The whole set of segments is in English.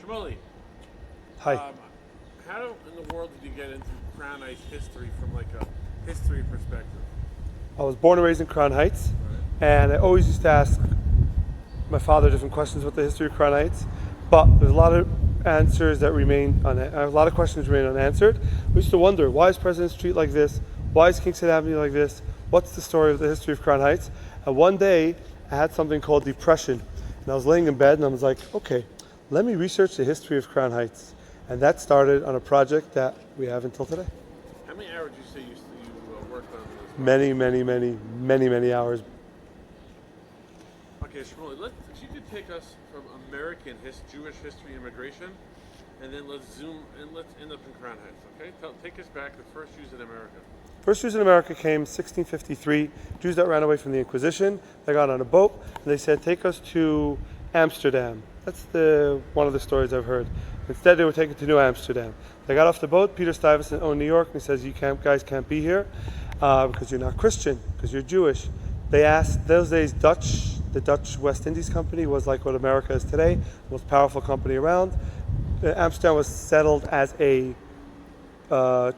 Shmully, Hi. how in the world did you get into Crown Heights history from like a history perspective? I was born and raised in Crown Heights, Right. and I always used to ask my father different questions about the history of Crown Heights, but there's a lot of answers that remain a lot of questions remain unanswered. We used to wonder, why is President Street like this? Why is Kingston Avenue like this? What's the story of the history of Crown Heights? And one day, I had something called depression, and I was laying in bed, and I was like, okay, let me research the history of Crown Heights. And that started on a project that we have until today. How many hours did you say you worked on this? Many hours. Okay, Shmully, you could take us from American Jewish history, immigration, and then let's zoom and let's end up in Crown Heights. Okay, take us back to the first Jews in America. First Jews in America came 1653. Jews that ran away from the Inquisition. They got on a boat and they said, "Take us to Amsterdam." That's one of the stories I've heard. Instead, they were taken to New Amsterdam. They got off the boat. Peter Stuyvesant owned New York, and he says, "You guys can't be here because you're not Christian, because you're Jewish." They asked those days the Dutch West Indies Company was like what America is today, the most powerful company around. Amsterdam was settled as a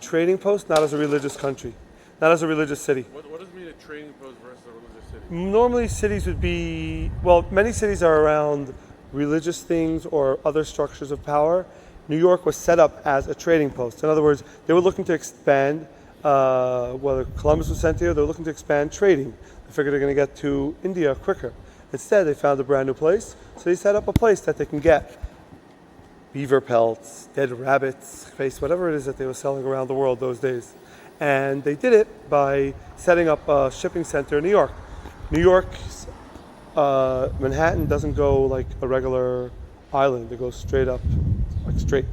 trading post, not as a religious country, not as a religious city. What does it mean a trading post versus a religious city? Normally cities would be, well, many cities are around religious things or other structures of power. New York was set up as a trading post. In other words, they were looking to expand, whether Columbus was sent here, they were looking to expand trading. They figured they're going to get to India quicker. Instead, they found a brand new place, so they set up a place that they can get beaver pelts, dead rabbits, face, whatever it is that they were selling around the world those days. And they did it by setting up a shipping center in New York. New York's Manhattan doesn't go like a regular island. It goes straight up, like straight.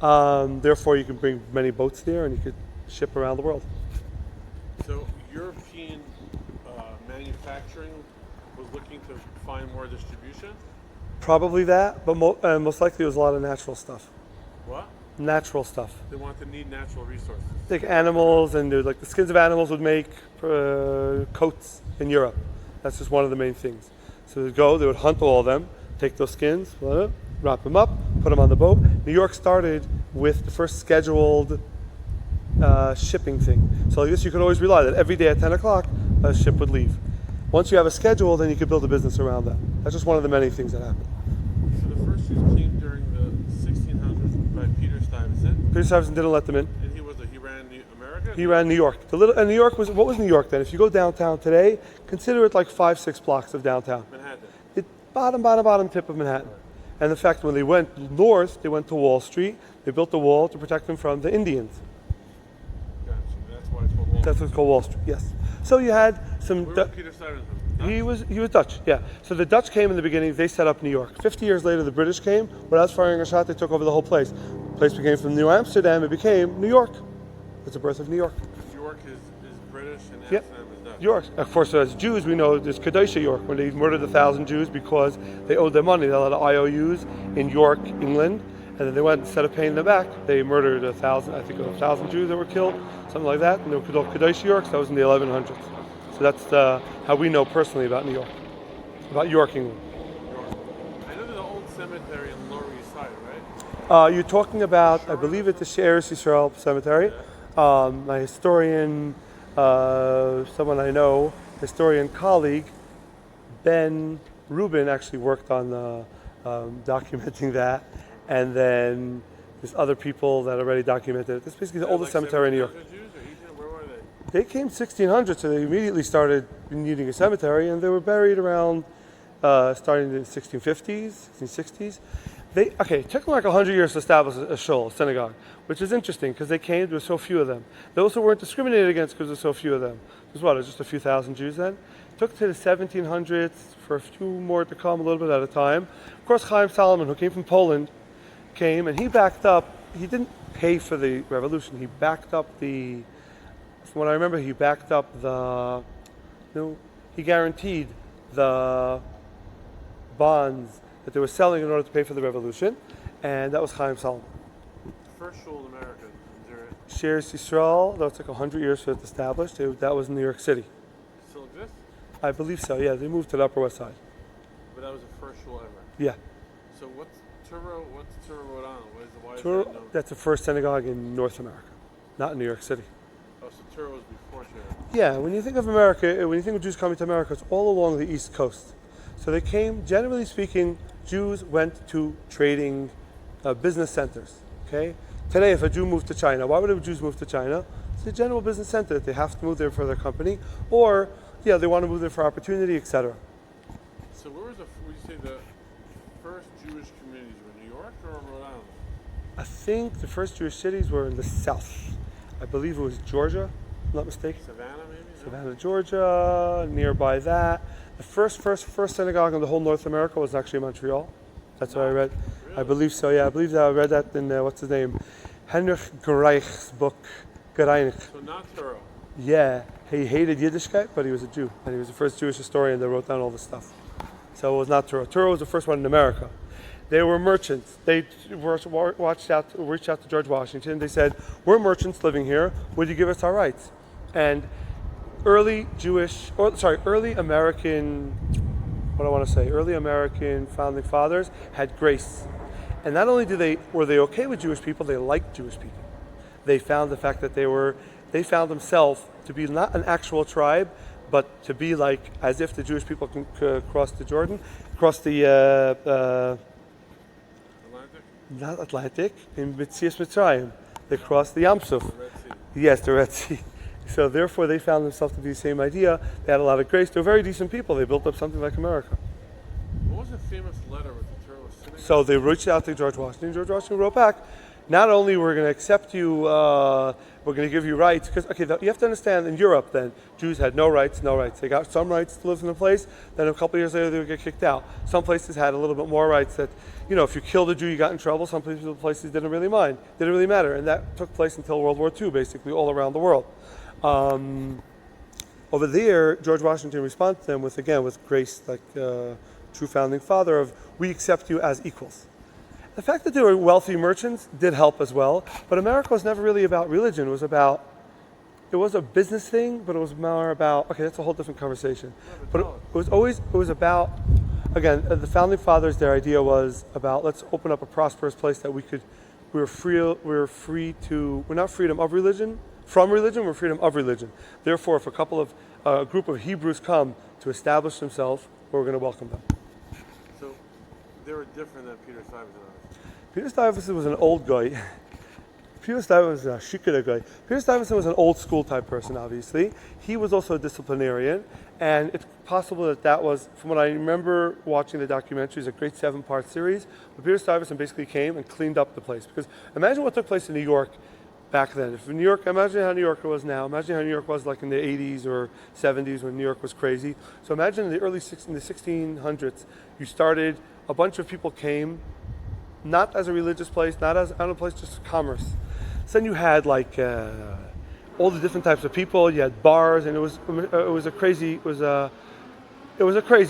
Therefore, you can bring many boats there and you could ship around the world. So European manufacturing was looking to find more distribution? Probably that, but most likely it was a lot of natural stuff. What? Natural stuff. They want to need natural resources. Like animals, and like the skins of animals would make coats in Europe. That's just one of the main things. So they would hunt all of them, take those skins, wrap them up, put them on the boat. New York started with the first scheduled shipping thing. So I guess you could always rely that every day at 10 o'clock, a ship would leave. Once you have a schedule, then you could build a business around that. That's just one of the many things that happened. So the first Jews came during the 1600s by Peter Stuyvesant. Peter Stuyvesant didn't let them in. And he ran America? He ran New York. And New York what was New York then? If you go downtown today, consider it like 5-6 blocks of downtown. Manhattan. It bottom tip of Manhattan. And the fact when they went north, they went to Wall Street. They built the wall to protect them from the Indians. Gotcha. That's why it's called Wall Street. That's what's called Wall Street. Yes. So you had some. Where was Peter Stuyvesant? He was Dutch, yeah. So the Dutch came in the beginning, they set up New York. 50 years later, the British came. Without firing a shot, they took over the whole place. The place became from New Amsterdam, it became New York. It's the birth of New York. New York is British and Yep. Amsterdam is Dutch. York. Of course, as Jews, we know there's Kadisha York, when they murdered 1,000 Jews because they owed them money. They had a lot of IOUs in York, England, and then they went, instead of paying them back, they murdered 1,000 Jews that were killed, something like that, and they were called Kadisha York, so that was in the 1100s. So that's how we know personally about New York. About York, England. I know there's an old cemetery in Lower East Side, right? You're talking about, I believe it's the Share Cemetery. My historian, someone I know, historian colleague, Ben Rubin actually worked on documenting that. And then there's other people that already documented it. This is basically the oldest cemetery in New York. Where were they? They came 1600, so they immediately started needing a cemetery, and they were buried around starting in the 1650s, 1660s. It took them like 100 years to establish a shul, a synagogue, which is interesting because they came, there were so few of them. They also weren't discriminated against because there were so few of them. There's just a few thousand Jews then. It took to the 1700s for a few more to come, a little bit at a time. Of course, Chaim Solomon, who came from Poland, came and he backed up, he didn't pay for the revolution, he backed up from what I remember, he backed up he guaranteed the bonds that they were selling in order to pay for the revolution, and that was Chaim Solomon. First shul in America. Shares Yisrael, that took 100 years for it to establish. That was in New York City. Still exists? I believe so, yeah. They moved to the Upper West Side. But that was the first shul ever? Yeah. So what's What's Truro, Rhode Island? Why is Truro, that known? that's the first synagogue in North America, not in New York City. Oh, so Truro was before Share. Yeah, when you think of America, when you think of Jews coming to America, it's all along the East Coast. So they came, generally speaking, Jews went to trading business centers. Okay. Today, if a Jew moved to China, why would Jews move to China? It's a general business center that they have to move there for their company, or they want to move there for opportunity, etc. So where was would you say the first Jewish communities were? New York or Rhode Island? I think the first Jewish cities were in the south. I believe it was Georgia, if I'm not mistaken. Savannah, maybe? No? Savannah, Georgia, nearby that. The first synagogue in the whole North America was actually in Montreal. That's what I read. Really? I believe so, yeah. I believe that I read that in, what's his name? Heinrich Gereich's book, Gereinich. So not Truro. Yeah, he hated Yiddishkeit, but he was a Jew. And he was the first Jewish historian that wrote down all this stuff. So it was not Truro. Truro was the first one in America. They were merchants. They reached out to George Washington. They said, we're merchants living here. Would you give us our rights? And early American founding fathers had grace. And not only were they okay with Jewish people, they liked Jewish people. They found the fact that they found themselves to be not an actual tribe, but to be like as if the Jewish people can cross the Jordan, cross the Atlantic? not Atlantic, in Mitzias Mitzrayim. They crossed the Yam Suf. The Red Sea. Yes, the Red Sea. So therefore they found themselves to be the same idea. They had a lot of grace. They were very decent people. They built up something like America. What was the famous letter with the Truro synagogue? So they reached out to George Washington. George Washington wrote back, not only we're going to accept you, we're going to give you rights. Because, you have to understand, in Europe then, Jews had no rights. They got some rights to live in a place, then a couple years later they would get kicked out. Some places had a little bit more rights that, if you killed a Jew, you got in trouble. Some places didn't really mind. Didn't really matter. And that took place until World War II, basically, all around the world. Over there, George Washington responded to them with grace, like true founding father of, we accept you as equals. The fact that they were wealthy merchants did help as well, but America was never really about religion. It was a business thing, but it was more about, that's a whole different conversation. But it was about, again, the founding fathers, their idea was about, let's open up a prosperous place that we're not freedom of religion, from religion, we're freedom of religion. Therefore, if a group of Hebrews come to establish themselves, we're going to welcome them. So they were different than Peter Stuyvesant. Peter Stuyvesant was an old guy. Peter Stuyvesant was a shikara guy. Peter Stuyvesant was an old school type person, obviously. He was also a disciplinarian, and it's possible that was, from what I remember watching the documentaries, a great 7-part series, but Peter Stuyvesant basically came and cleaned up the place. Because imagine what took place in New York back then. If New York, imagine how New York was now. Imagine how New York was like in the 80s or 70s when New York was crazy. So imagine in the in the 1600s, you started, a bunch of people came, not as a religious place, not as a place, just commerce. So then you had all the different types of people. You had bars, and it was a crazy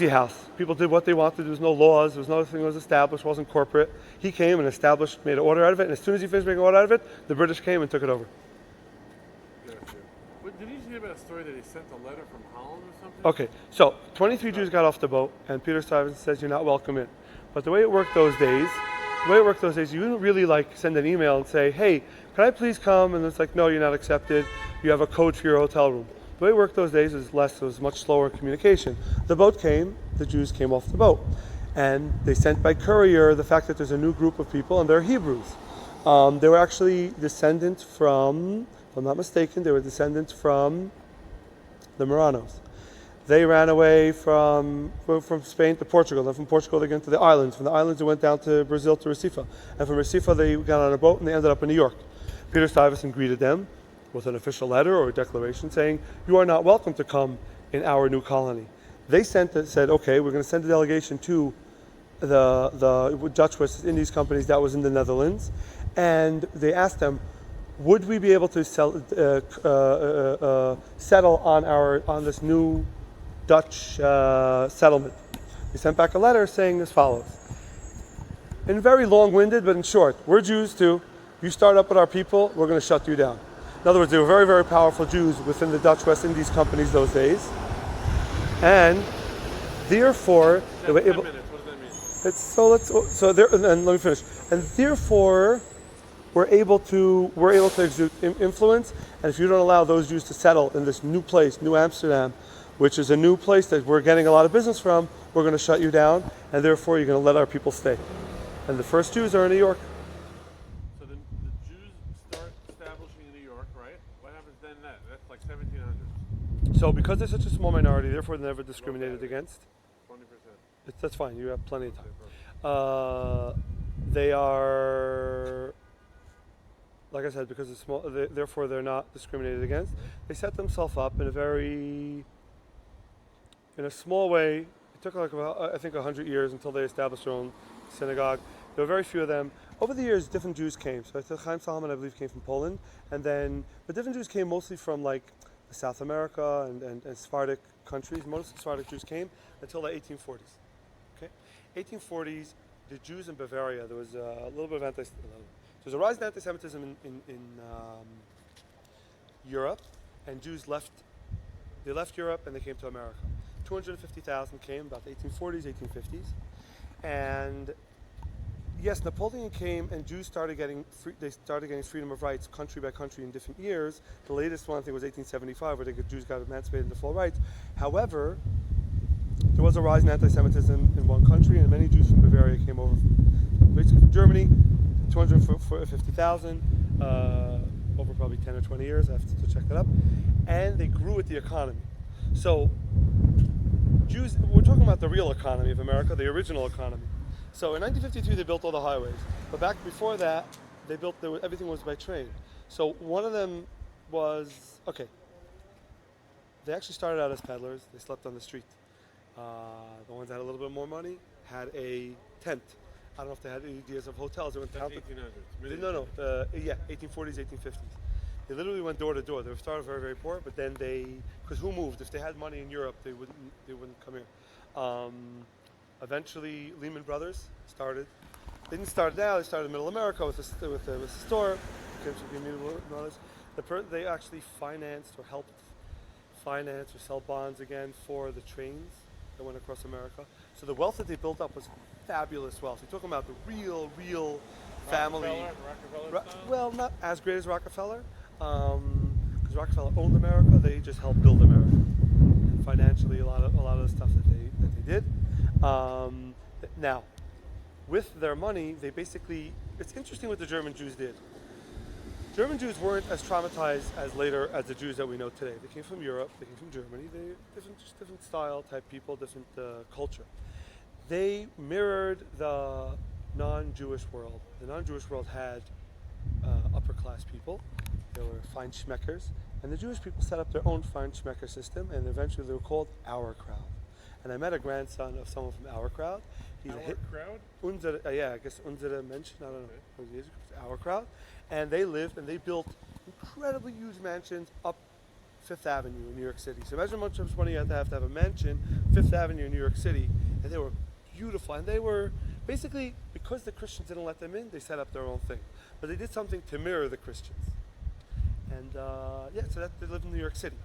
house. People did what they wanted. There was no laws. There was nothing that was established. It wasn't corporate. He came and made an order out of it. And as soon as he finished making an order out of it, the British came and took it over. Gotcha. But did you hear about a story that he sent a letter from Holland or something? Okay, so 23 Jews got off the boat, and Peter Stuyvesant says you're not welcome in. But the way it worked those days, you didn't really send an email and say, hey, can I please come? And it's like, no, you're not accepted. You have a code for your hotel room. The way it worked those days it was much slower communication. The boat came, the Jews came off the boat. And they sent by courier the fact that there's a new group of people, and they're Hebrews. They were actually descendants from, if I'm not mistaken, the Marranos. They ran away from Spain to Portugal. Then from Portugal they went to the islands. From the islands they went down to Brazil to Recife. And from Recife they got on a boat and they ended up in New York. Peter Stuyvesant greeted them with an official letter or a declaration saying, you are not welcome to come in our new colony. They said, okay, we're going to send a delegation to the Dutch West Indies companies that was in the Netherlands. And they asked them, would we be able to settle on this new Dutch settlement? They sent back a letter saying as follows. In very long-winded, but in short, we're Jews too. You start up with our people, we're going to shut you down. In other words, they were very, very powerful Jews within the Dutch West Indies companies those days. And therefore, they were able... 10 minutes, what does that mean? It's so there and let me finish. And therefore, we're able to exert influence. And if you don't allow those Jews to settle in this new place, New Amsterdam, which is a new place that we're getting a lot of business from, we're going to shut you down, and therefore you're going to let our people stay. And the first Jews are in New York. So the Jews start establishing in New York, right? What happens then? That's like 1700s. So because they're such a small minority, therefore they're never discriminated against. 20%. That's fine. You have plenty of time. They are, like I said, because it's small, therefore they're not discriminated against. They set themselves up in a small way. It took like about, I think 100 years until they established their own synagogue. There were very few of them. Over the years, different Jews came. So Chaim Solomon, I believe, came from Poland, but different Jews came mostly from like South America and Sephardic countries. Most Sephardic Jews came until the 1840s. Okay, 1840s, the Jews in Bavaria, there was a little bit of there was a rise in anti-Semitism in Europe, and Jews left Europe and they came to America. 250,000 came about the 1840s, 1850s, and yes, Napoleon came and Jews started getting freedom of rights country by country in different years. The latest one I think was 1875, where Jews got emancipated into full rights. However, there was a rise in anti-Semitism in one country, and many Jews from Bavaria came over basically from Germany. 250,000 over probably 10 or 20 years. I have to check that up, and they grew with the economy. So Jews, we're talking about the real economy of America, the original economy. So in 1952 they built all the highways, but back before that everything was by train. So one of them was, they actually started out as peddlers. They slept on the street. The ones that had a little bit more money had a tent. I don't know if they had any ideas of hotels. They went down 1800s. No, 1840s, 1850s. They literally went door to door. They started very, very poor, but then because who moved? If they had money in Europe, they wouldn't come here. Eventually, Lehman Brothers started. They didn't start now. They started in Middle America with a store. They actually financed or helped finance or sell bonds again for the trains that went across America. So the wealth that they built up was fabulous wealth. You're talking about the real family. Rockefeller Well, not as great as Rockefeller, because Rockefeller owned America. They just helped build America. And financially, a lot of the stuff that they did. Now, with their money, they basically. It's interesting what the German Jews did. German Jews weren't as traumatized as the Jews that we know today. They came from Europe, they came from Germany, different style type people, different culture. They mirrored the non-Jewish world. The non-Jewish world had upper class people. They were Feinschmeckers, and the Jewish people set up their own Feinschmecker system, and eventually they were called Our Crowd. And I met a grandson of someone from Our Crowd. He's Crowd? I guess unsere Menschen, I don't know. Our Crowd. And they lived and they built incredibly huge mansions up Fifth Avenue in New York City. So imagine how much money you have to have a mansion, Fifth Avenue in New York City. And they were beautiful. And they were basically, because the Christians didn't let them in, they set up their own thing. But they did something to mirror the Christians. And so they lived in New York City.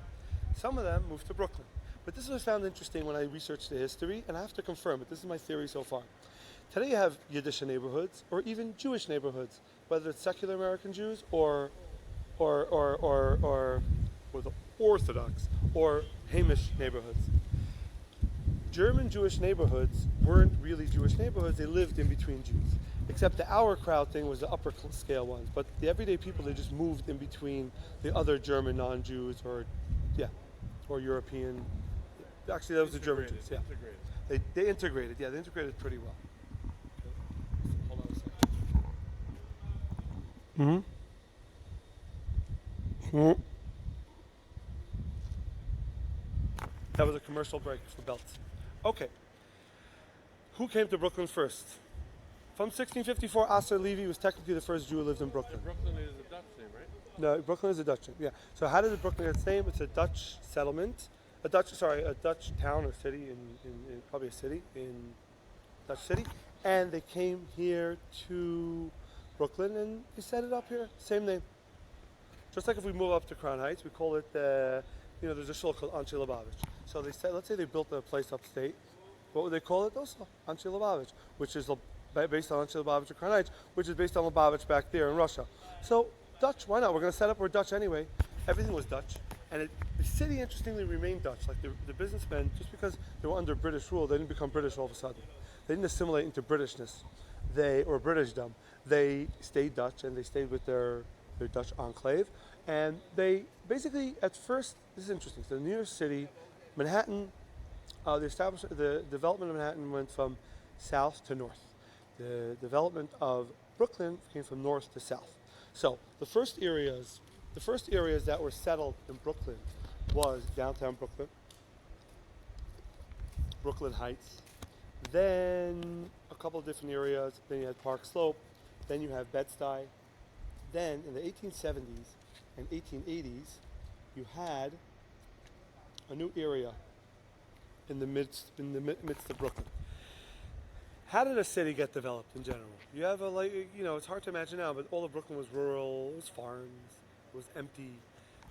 Some of them moved to Brooklyn. But this is what I found interesting when I researched the history, and I have to confirm it. This is my theory so far. Today you have Yiddish neighborhoods, or even Jewish neighborhoods, whether it's secular American Jews or the Orthodox or Hamish neighborhoods. German Jewish neighborhoods weren't really Jewish neighborhoods. They lived in between Jews. Except the Our Crowd thing was the upper scale ones. But the everyday people, they just moved in between the other German non-Jews or European. Actually, that was the German Jews. Yeah, they integrated. Yeah, they integrated pretty well. Hold on a second. That was a commercial break for belts. Okay. Who came to Brooklyn first? From 1654, Asser Levy was technically the first Jew who lived in Brooklyn. Brooklyn is a Dutch name, right? No, Brooklyn is a Dutch name. Yeah. So how did Brooklyn get its name? It's a Dutch settlement. A Dutch town or city in probably a city in Dutch city, and they came here to Brooklyn and they set it up here. Same name. Just like if we move up to Crown Heights, we call it there's a shul called Anshe Lubavitch. So let's say they built a place upstate, What would they call it also? Anchi Lubavitch, which is based on Anchi Lubavitch or Kranich, which is based on Lubavitch back there in Russia. So Dutch, why not? We're going to set up, we're Dutch anyway. Everything was Dutch. And the city, interestingly, remained Dutch. Like the businessmen, just because they were under British rule, they didn't become British all of a sudden. They didn't assimilate into Britishness, or Britishdom. They stayed Dutch, and they stayed with their Dutch enclave. And they basically, at first, this is interesting. So New York City, Manhattan, the development of Manhattan went from south to north. The development of Brooklyn came from north to south. So the first areas that were settled in Brooklyn was downtown Brooklyn, Brooklyn Heights, then a couple of different areas. Then you had Park Slope, then you have Bed-Stuy. Then in the 1870s and 1880s, you had a new area in the midst of Brooklyn. How did a city get developed in general? You have it's hard to imagine now, but all of Brooklyn was rural, it was farms, it was empty.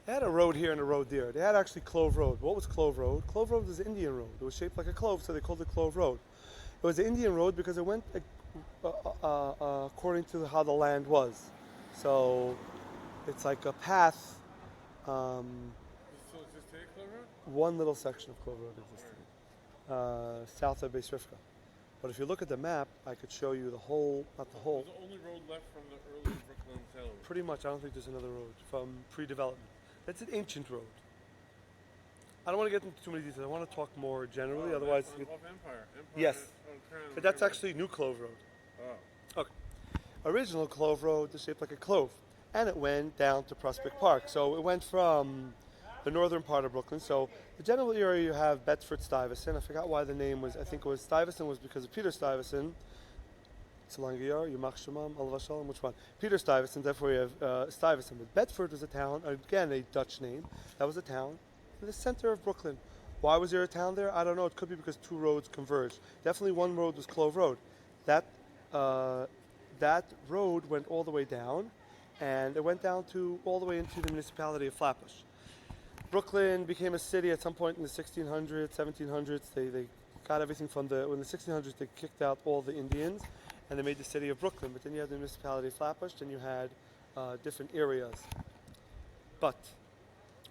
They had a road here and a road there. They had actually Clove Road. What was Clove Road? Clove Road was an Indian road. It was shaped like a clove, so they called it Clove Road. It was the Indian road because it went according to how the land was. So it's like a path. So is this today Clove Road? One little section of Clove Road existed, south of Beis Rivka. But if you look at the map, I could show you the whole, not the whole. It was the only road left from the early Brooklyn settlement. Pretty much, I don't think there's another road from pre-development. That's an ancient road. I don't want to get into too many details. I want to talk more generally, otherwise. Off Empire. Yes, but that's actually New Clove Road. Oh. Okay. Original Clove Road is shaped like a clove, and it went down to Prospect Park. So it went from the northern part of Brooklyn. So the general area you have Bedford Stuyvesant. I forgot why the name was. I think it was Stuyvesant was because of Peter Stuyvesant. Salangiyar, Yamach Shemam, Alav Shalom, which one? Peter Stuyvesant. Therefore you have Stuyvesant. But Bedford was a town, again a Dutch name. That was a town in the center of Brooklyn. Why was there a town there? I don't know. It could be because two roads converged. Definitely one road was Clove Road. That road went all the way down, and it went down to all the way into the municipality of Flatbush. Brooklyn became a city at some point in the 1600s, 1700s. They got everything from in the 1600s they kicked out all the Indians, and they made the city of Brooklyn. But then you had the municipality of Flatbush, then you had different areas. But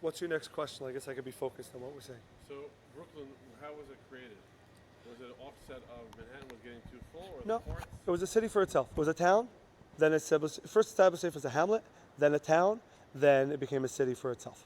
what's your next question? I guess I could be focused on what we're saying. So Brooklyn, how was it created? Was it an offset of Manhattan was getting too full, or No, the ports? it was a city for itself. It was a town, then it first established as a hamlet, then a town, then it became a city for itself.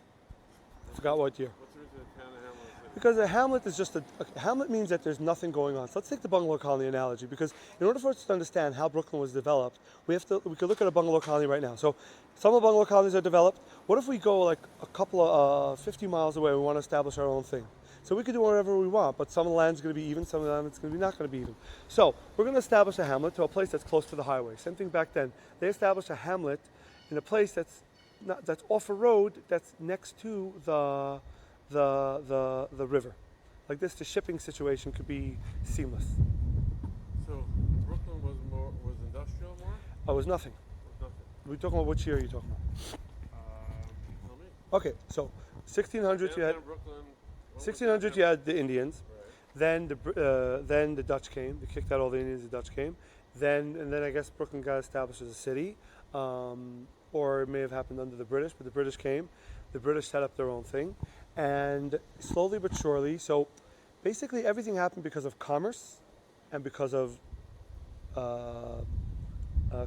I forgot what year. What's the reason of town and hamlet? Because a hamlet is just a hamlet means that there's nothing going on. So let's take the bungalow colony analogy, because in order for us to understand how Brooklyn was developed, we could look at a bungalow colony right now. So some of the bungalow colonies are developed. What if we go like a couple of 50 miles away? We want to establish our own thing. So we could do whatever we want, but some of the land's going to be even, some of the land is going to be not going to be even. So we're going to establish a hamlet to a place that's close to the highway. Same thing back then. They established a hamlet in a place that's off a road that's next to the river. Like this, the shipping situation could be seamless. So Brooklyn was industrial more? Oh, it was nothing. Nothing. We're talking about which year are you talking about? Tell me. Okay, so 1600s you had Downtown Brooklyn. 1600s you had the Indians. Right. Then the Dutch came. They kicked out all the Indians. The Dutch came. Then I guess Brooklyn got established as a city, or it may have happened under the British. But the British came. The British set up their own thing, and slowly but surely. So basically, everything happened because of commerce, and because of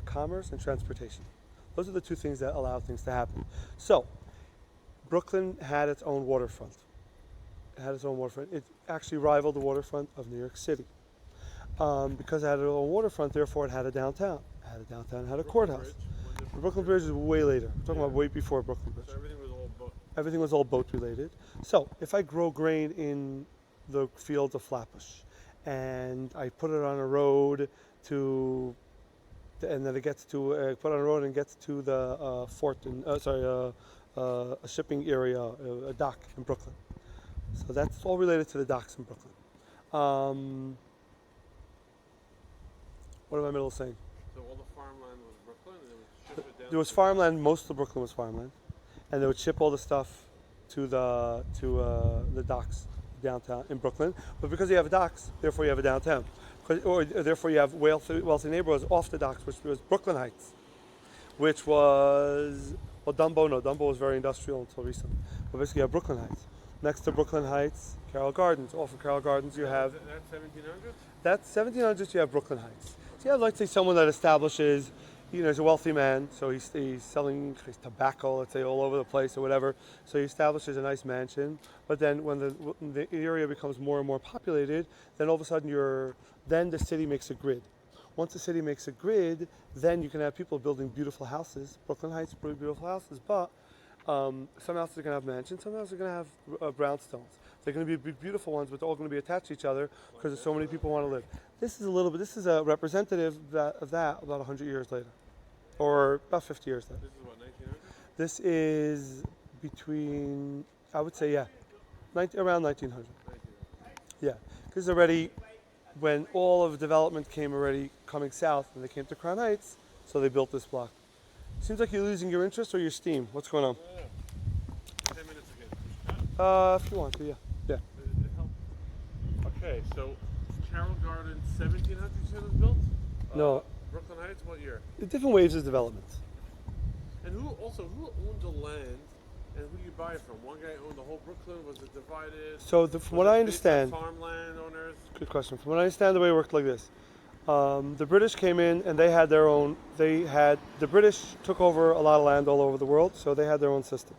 commerce and transportation. Those are the two things that allowed things to happen. So Brooklyn had its own waterfront. It actually rivaled the waterfront of New York City. Because it had its own waterfront, therefore it had a downtown. It had a courthouse. The Brooklyn Bridge is way later. We're talking about way before Brooklyn Bridge. So everything was all boat. Everything was all boat related. So if I grow grain in the fields of Flatbush, and I put it on a road and then it gets to put on a road and gets to the a shipping area, a dock in Brooklyn. So that's all related to the docks in Brooklyn. What am I middle of saying? So all the farmland was Brooklyn, and they would ship it down. There was farmland. Most of Brooklyn was farmland, and they would ship all the stuff to the docks. downtown in Brooklyn, but because you have docks, therefore you have a downtown. Or therefore you have wealthy neighborhoods off the docks, which was Brooklyn Heights, which was, well, Dumbo was very industrial until recently. But basically you have Brooklyn Heights. Next to Brooklyn Heights, Carroll Gardens. Off of Carroll Gardens you have... That's 1700s? That's 1700s, you have Brooklyn Heights. So you have, let's say, someone that establishes, he's a wealthy man, so he's selling tobacco, let's say, all over the place or whatever. So he establishes a nice mansion. But then when the area becomes more and more populated, then all of a sudden then the city makes a grid. Once the city makes a grid, then you can have people building beautiful houses. Brooklyn Heights, pretty beautiful houses, but some houses are going to have mansions, some houses are going to have brownstones. They're going to be beautiful ones, but they're all going to be attached to each other because so many people want to live. This is a representative of that about 100 years later, or about 50 years later. This is what, 1900? This is between, I would say, around 1900. Yeah, because already when all of development came already coming south and they came to Crown Heights, so they built this block. Seems like you're losing your interest or your steam. What's going on? 10 minutes again. If you want to, yeah. It helped. Okay, so Carroll Gardens, 1700s you said was built? No. Brooklyn Heights, what year? Different waves of development. And who owned the land and who do you buy it from? One guy owned the whole Brooklyn, was it divided? So from what I understand, farmland owners? good question. From what I understand, the way it worked like this. The British came in and they had their own, the British took over a lot of land all over the world, so they had their own system.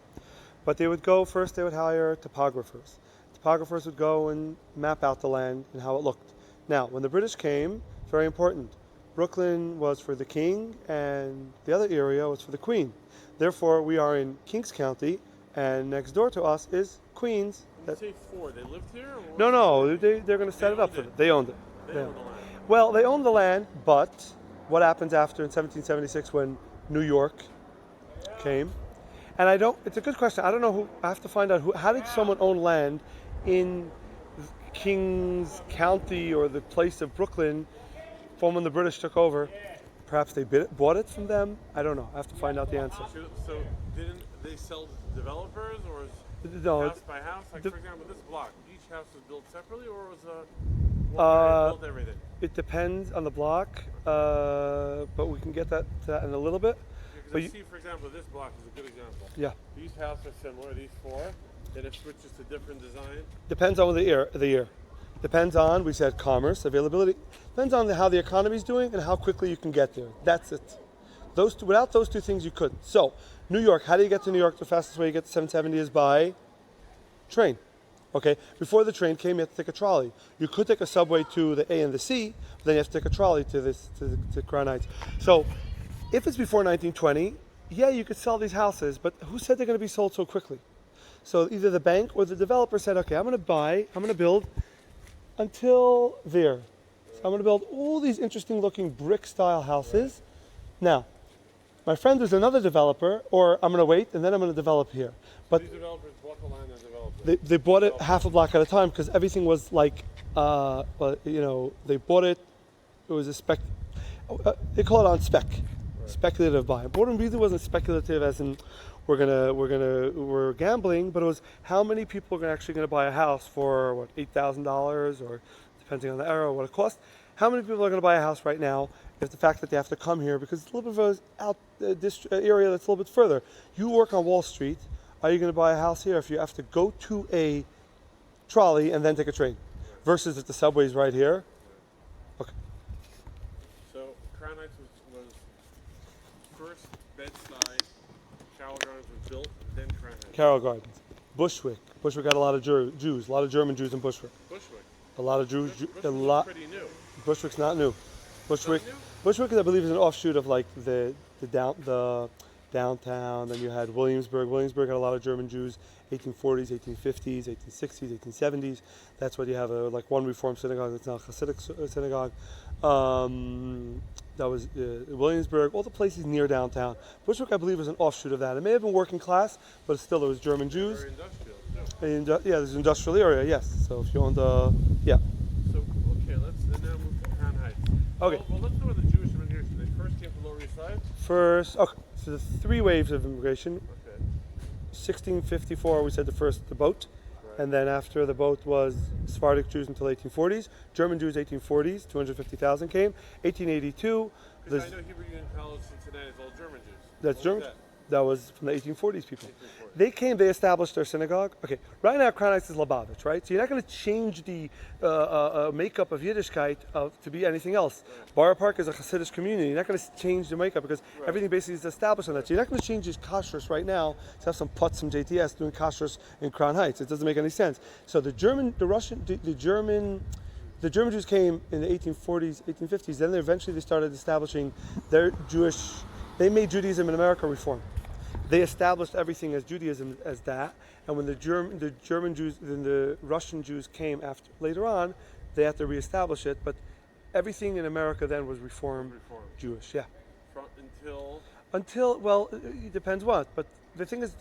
But they would go, first they would hire topographers. Topographers would go and map out the land and how it looked. Now, when the British came, very important, Brooklyn was for the king and the other area was for the queen. Therefore, we are in Kings County and next door to us is Queens. You say four, they lived here? Or No, they're going to set it up for them. They owned it. They owned the land. Well, they owned the land, but what happens after in 1776 when New York came? And it's a good question. I don't know I have to find out how did someone own land in Kings County or the place of Brooklyn from when the British took over? Perhaps they bought it from them? I don't know. I have to find out the answer. So didn't they sell to developers or No, house by house? Like, for example, this block, each house was built separately or was one guy built everything? It depends on the block, but we can get to that in a little bit. Because I see, for example, this block is a good example. Yeah. These houses are similar, these four. Then it switches to different design. Depends on the year. Depends on, we said, commerce, availability. Depends on how the economy's doing and how quickly you can get there. That's it. Without those two things, you couldn't. So, New York, how do you get to New York? The fastest way you get to 770 is by train. Okay, before the train came, you had to take a trolley. You could take a subway to the A and the C, but then you have to take a trolley to Crown Heights. So, if it's before 1920, yeah, you could sell these houses, but who said they're going to be sold so quickly? So either the bank or the developer said, okay, I'm going to build until there. So I'm going to build all these interesting looking brick style houses. Now, my friend is another developer, or I'm going to wait and then I'm going to develop here. But these developers bought the land and developed it. They bought it half a block at a time because everything was like, they bought it. It was a they call it on spec, speculative buying. Boredom really wasn't speculative as in we're gambling, but it was how many people are actually going to buy a house for $8,000 or depending on the era what it cost. How many people are going to buy a house right now? If the fact that they have to come here because it's a little bit of an area that's a little bit further. You work on Wall Street. Are you going to buy a house here if you have to go to a trolley and then take a train? Versus if the subway's right here. Okay. So Crown Heights was first Bed-Stuy. Carroll Gardens was built, then Crown Heights. Carroll Gardens. Bushwick. Bushwick had a lot of Jews. A lot of German Jews in Bushwick. Bushwick. A lot of Jews. Bushwick pretty new. Bushwick's not new. Bushwick, Not new? Bushwick, I believe, is an offshoot of like the downtown. Then you had Williamsburg. Williamsburg had a lot of German Jews, 1840s, 1850s, 1860s, 1870s. That's what you have like one Reformed synagogue that's now a Hasidic synagogue. That was Williamsburg, all the places near downtown. Bushwick, I believe, was an offshoot of that. It may have been working class, but still there was German Jews. Very industrial, too. There's an industrial area, yes. So if you owned, yeah. So, okay, let's now move to Crown Heights. Okay. Well, let's go with the Jewish immigration. They first came from Lower East Side? So the three waves of immigration. Okay. 1654, we said the boat, Right. And then after the boat was Sephardic Jews until 1840s. German Jews 1840s, 250,000 came. 1882. Because I know Hebrew Union College Cincinnati is all German Jews. That's What German. was That was from the 1840s people. 1840. They came, they established their synagogue. Okay, right now Crown Heights is Lubavitch, right? So you're not going to change the makeup of Yiddishkeit to be anything else. Right. Borough Park is a Hasidic community. You're not going to change the makeup because Right. everything basically is established on that. So you're not going to change his kashrus right now to have some putz from JTS doing kashrus in Crown Heights. It doesn't make any sense. So the German Jews came in the 1840s, 1850s. Then they started establishing their Jewish. They made Judaism in America reform. They established everything as Judaism as that, and when the German Jews, then the Russian Jews came after later on, they had to reestablish it. But everything in America then was reformed Jewish. Yeah. From, Until well, it depends what. But the thing is,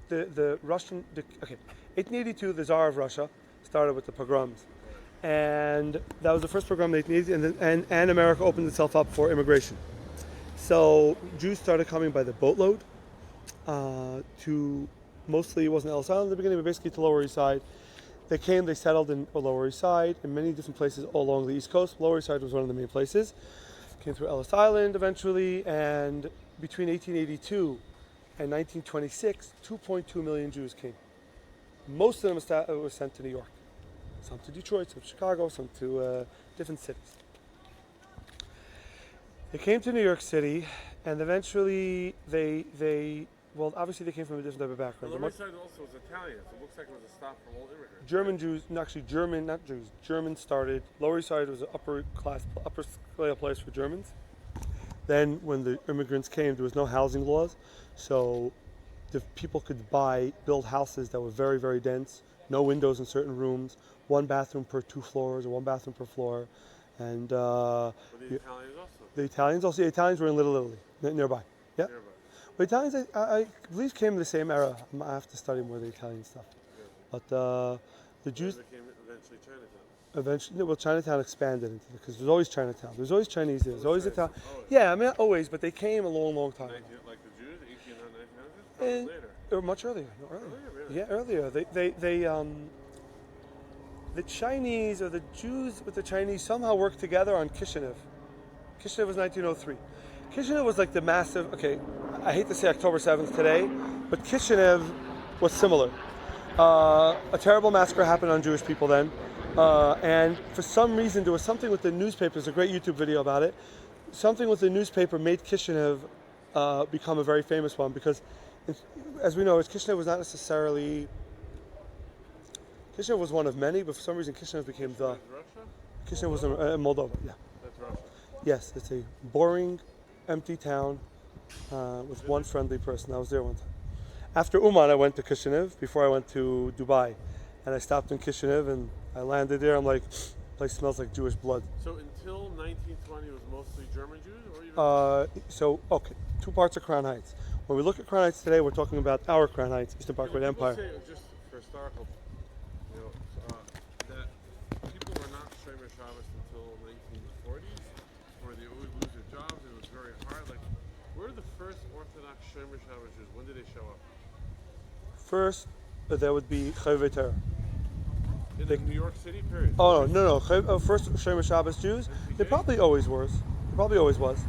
the Russian 1882, the Tsar of Russia started with the pogroms, and that was the first pogrom in 1880, and America opened itself up for immigration. So Jews started coming by the boatload. To mostly, it wasn't Ellis Island in the beginning, but basically to Lower East Side. They came, they settled in Lower East Side in many different places all along the East Coast. Lower East Side was one of the main places. Came through Ellis Island eventually, and between 1882 and 1926, 2.2 million Jews came. Most of them were sent to New York. Some to Detroit, some to Chicago, some to different cities. They came to New York City, and eventually well, obviously they came from a different type of background. The Lower East Side also was Italian, so it looks like it was a stop for all immigrants. German Jews, no, actually German, not Jews. German started. Lower East Side was an upper scale place for Germans. Then, when the immigrants came, there was no housing laws, so the people could build houses that were very, very dense, no windows in certain rooms, one bathroom per 2 floors or one bathroom per floor, and But the Italians also. The Italians were in Little Italy, nearby. Yeah. Nearby. But Italians, I believe, came in the same era. I have to study more of the Italian stuff. Yeah. But the Jews It became eventually Chinatown. eventually, well, Chinatown expanded into because there's always Chinatown. There's always Chinese there. There's always Italian. Always. Yeah, I mean not always, but they came a long, long time ago. Like the Jews, 1800s, 1900s, probably And- later. Or much earlier. No, earlier. Really? Yeah, earlier. The Chinese or the Jews with the Chinese somehow worked together on Kishinev. Kishinev was 1903. Kishinev was like the massive. Okay, I hate to say October 7th today, but Kishinev was similar. A terrible massacre happened on Jewish people then, and for some reason there was something with the newspaper. There's a great YouTube video about it. Something with the newspaper made Kishinev become a very famous one because, as we know, Kishinev was not necessarily. Kishinev was one of many, but for some reason Kishinev became the. Is Russia? Kishinev was in Moldova. Yeah. That's Russia. Yes, it's a boring, empty town with one friendly person. I was there one time. After Uman, I went to Kishinev before I went to Dubai, and I stopped in Kishinev and I landed there. I'm like, place smells like Jewish blood. So until 1920, it was mostly German Jews, or even? Okay, 2 parts of Crown Heights. When we look at Crown Heights today, we're talking about our Crown Heights, Eastern Parkway People Empire. say, just for historical, that people were not Shomer Shabbos until 1940s, where they always lose their jobs and it was very hard. Like, where are the first Orthodox Shomer Shabbos Jews? When did they show up? First, there would be Chayvei Torah. In the New York City period? Oh no! First Shomer Shabbos Jews. MTJ? There probably always was. There probably always was.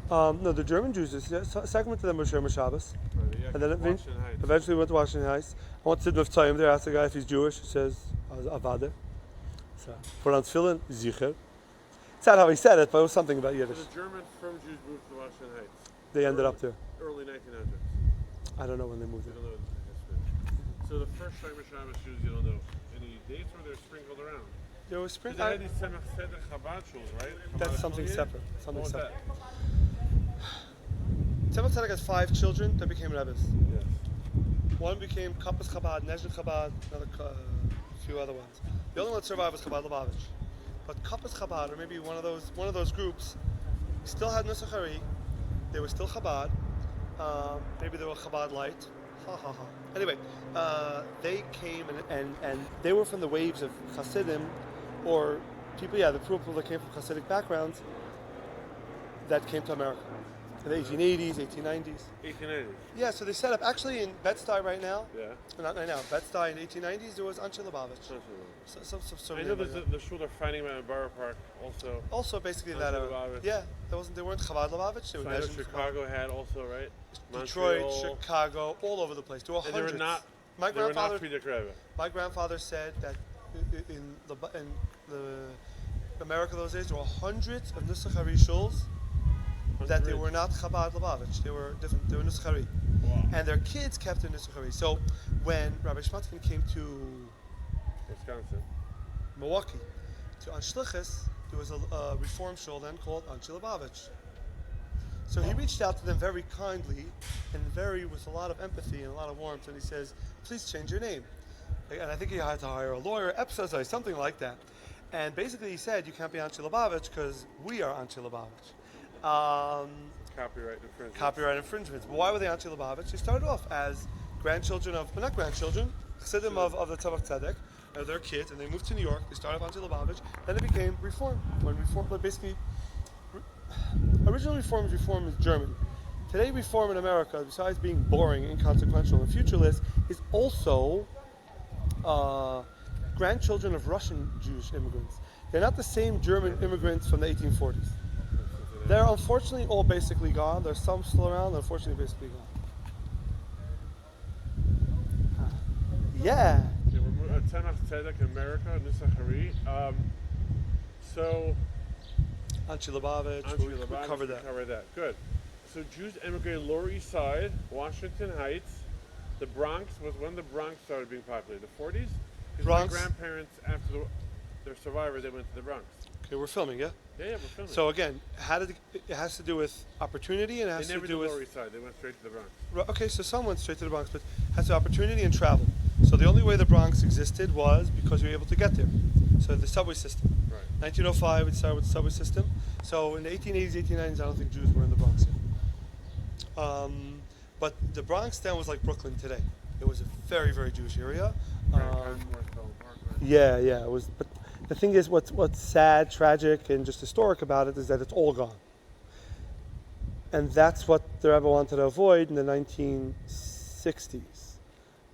MTJ? No, the German Jews. Second to them was Shomer Shabbos. Right, yeah, And then Washington Heights. eventually went to Washington Heights. I went to the Tzayim there, asked the guy if he's Jewish. He says, Avade. So, put on tefillin, Zicher. It's not how he said it, but it was something about So Yiddish. the German from Jews moved to Washington Heights. They ended up there. Early 1900s. I don't know when they moved You there. don't know the history. So the first Shomer Shabbos Jews, you don't know any dates, or they're sprinkled around? There was spring. Because they had these Tzemach Tzedek Chabad shuls, right? That's something Chabad separate. Something What was separate. Tzemach Tzedek has 5 children that became Rebbes. that? Yes. One became Kappas Chabad, Nezhit Chabad, another few other ones. The only one that survived was Chabad Lubavitch. But Kappas Chabad, or maybe one of those groups, still had Nusach Hari. They were still Chabad. Maybe they were Chabad light. Ha ha ha. Anyway, they came and they were from the waves of Hasidim, or people, the people that came from Hasidic backgrounds that came to America. in the 1880s, 1890s. 1880s. Yeah, so they set up, actually in Bed-Stuy right now, Yeah. not right now, Bed-Stuy in the 1890s, there was Anche Lubavitch. I know there's the shul they're fighting about in Borough Park also. Also basically in Anche that era. Lubavitch. Yeah, they weren't Chabad Lubavitch, they were So I know Nezhim Chicago had also, right? Detroit, Montreal. Chicago, all over the place. There were And hundreds. they were not. My They were not grandfather, Friedrich Rebbe. my grandfather said that in the America those days there were hundreds of Nusachari shuls that they were not Chabad Lubavitch. They were different. They were Nusachari, Wow. and their kids kept their Nusachari. So when Rabbi Shmatkin came to Wisconsin. Milwaukee to Anshlichus, there was a reform shul then called Anche Lubavitch. So he reached out to them very kindly and with a lot of empathy and a lot of warmth, and he says, please change your name. And I think he had to hire a lawyer, Epsozai, something like that. And basically he said, you can't be Anche Lubavitch because we are Anche Lubavitch. Copyright infringement. Copyright infringements. But why were they Anche Lubavitch? They started off as grandchildren of, well, not grandchildren, Chassidim of the Tzavach Tzedek, their kids, and they moved to New York. They started off Anche Lubavitch. Then it became Reform. When Reform, but basically, original Reform is German. Today, Reform in America, besides being boring, inconsequential, and futureless, is also grandchildren of Russian Jewish immigrants. They're not the same German immigrants from the 1840s. They're unfortunately all basically gone. There's some still around, unfortunately basically gone. Yeah. Yeah, we're Tanach Tzedek America, Nusachari. So Anche Lubavitch, we covered that. Covered that. Good. So Jews emigrated Lower East Side, Washington Heights. The Bronx was when the Bronx started being populated. The 40s? Because my grandparents, after their survivor, they went to the Bronx. Okay, we're filming, yeah? Yeah, we're filming. So again, it has to do with opportunity and it has they never to do did with... Lower East Side. They went straight to the Bronx. Okay, so some went straight to the Bronx, but it has to do with opportunity and travel. So the only way the Bronx existed was because you were able to get there. So the subway system. Right. 1905, we started with the subway system. So in the 1880s, 1890s, I don't think Jews were in the Bronx yet. But the Bronx then was like Brooklyn today. It was a very, very Jewish area. Yeah, it was. But the thing is, what's sad, tragic, and just historic about it is that it's all gone. And that's what the Rebbe wanted to avoid in the 1960s.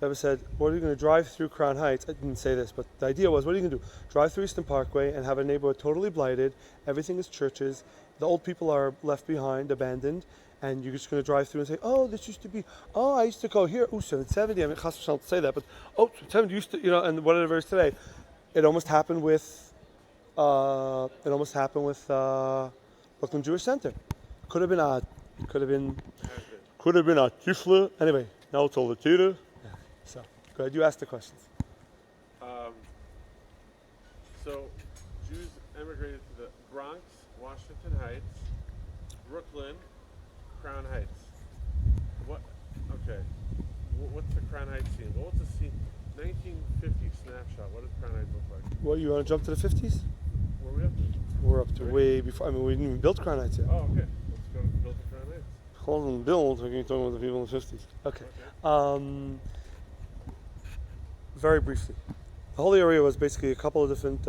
The Rebbe said, what are you going to drive through Crown Heights? I didn't say this, but the idea was, what are you going to do? Drive through Eastern Parkway and have a neighborhood totally blighted. Everything is churches. The old people are left behind, abandoned. And you're just going to drive through and say, oh, this used to be, oh, I used to go here, 770. I mean, Chas v'shalom to say that, but, 770 used to, and whatever it is today. It almost happened with Brooklyn Jewish Center. Could have been a Tifla. Anyway, now it's all the Tita. Yeah. So, go ahead, you ask the questions. So, Jews emigrated to the Bronx, Washington Heights, Brooklyn, Crown Heights. What's the Crown Heights scene? What's the scene? 1950 snapshot. What does Crown Heights look like? What, you want to jump to the 50s? Where are we up to? We're up to way before. I mean, we didn't even build Crown Heights yet. Oh, okay. Let's go to build the Crown Heights. Call them build. We're going to talk about the people in the 50s. Okay. Very briefly. The whole area was basically a couple of different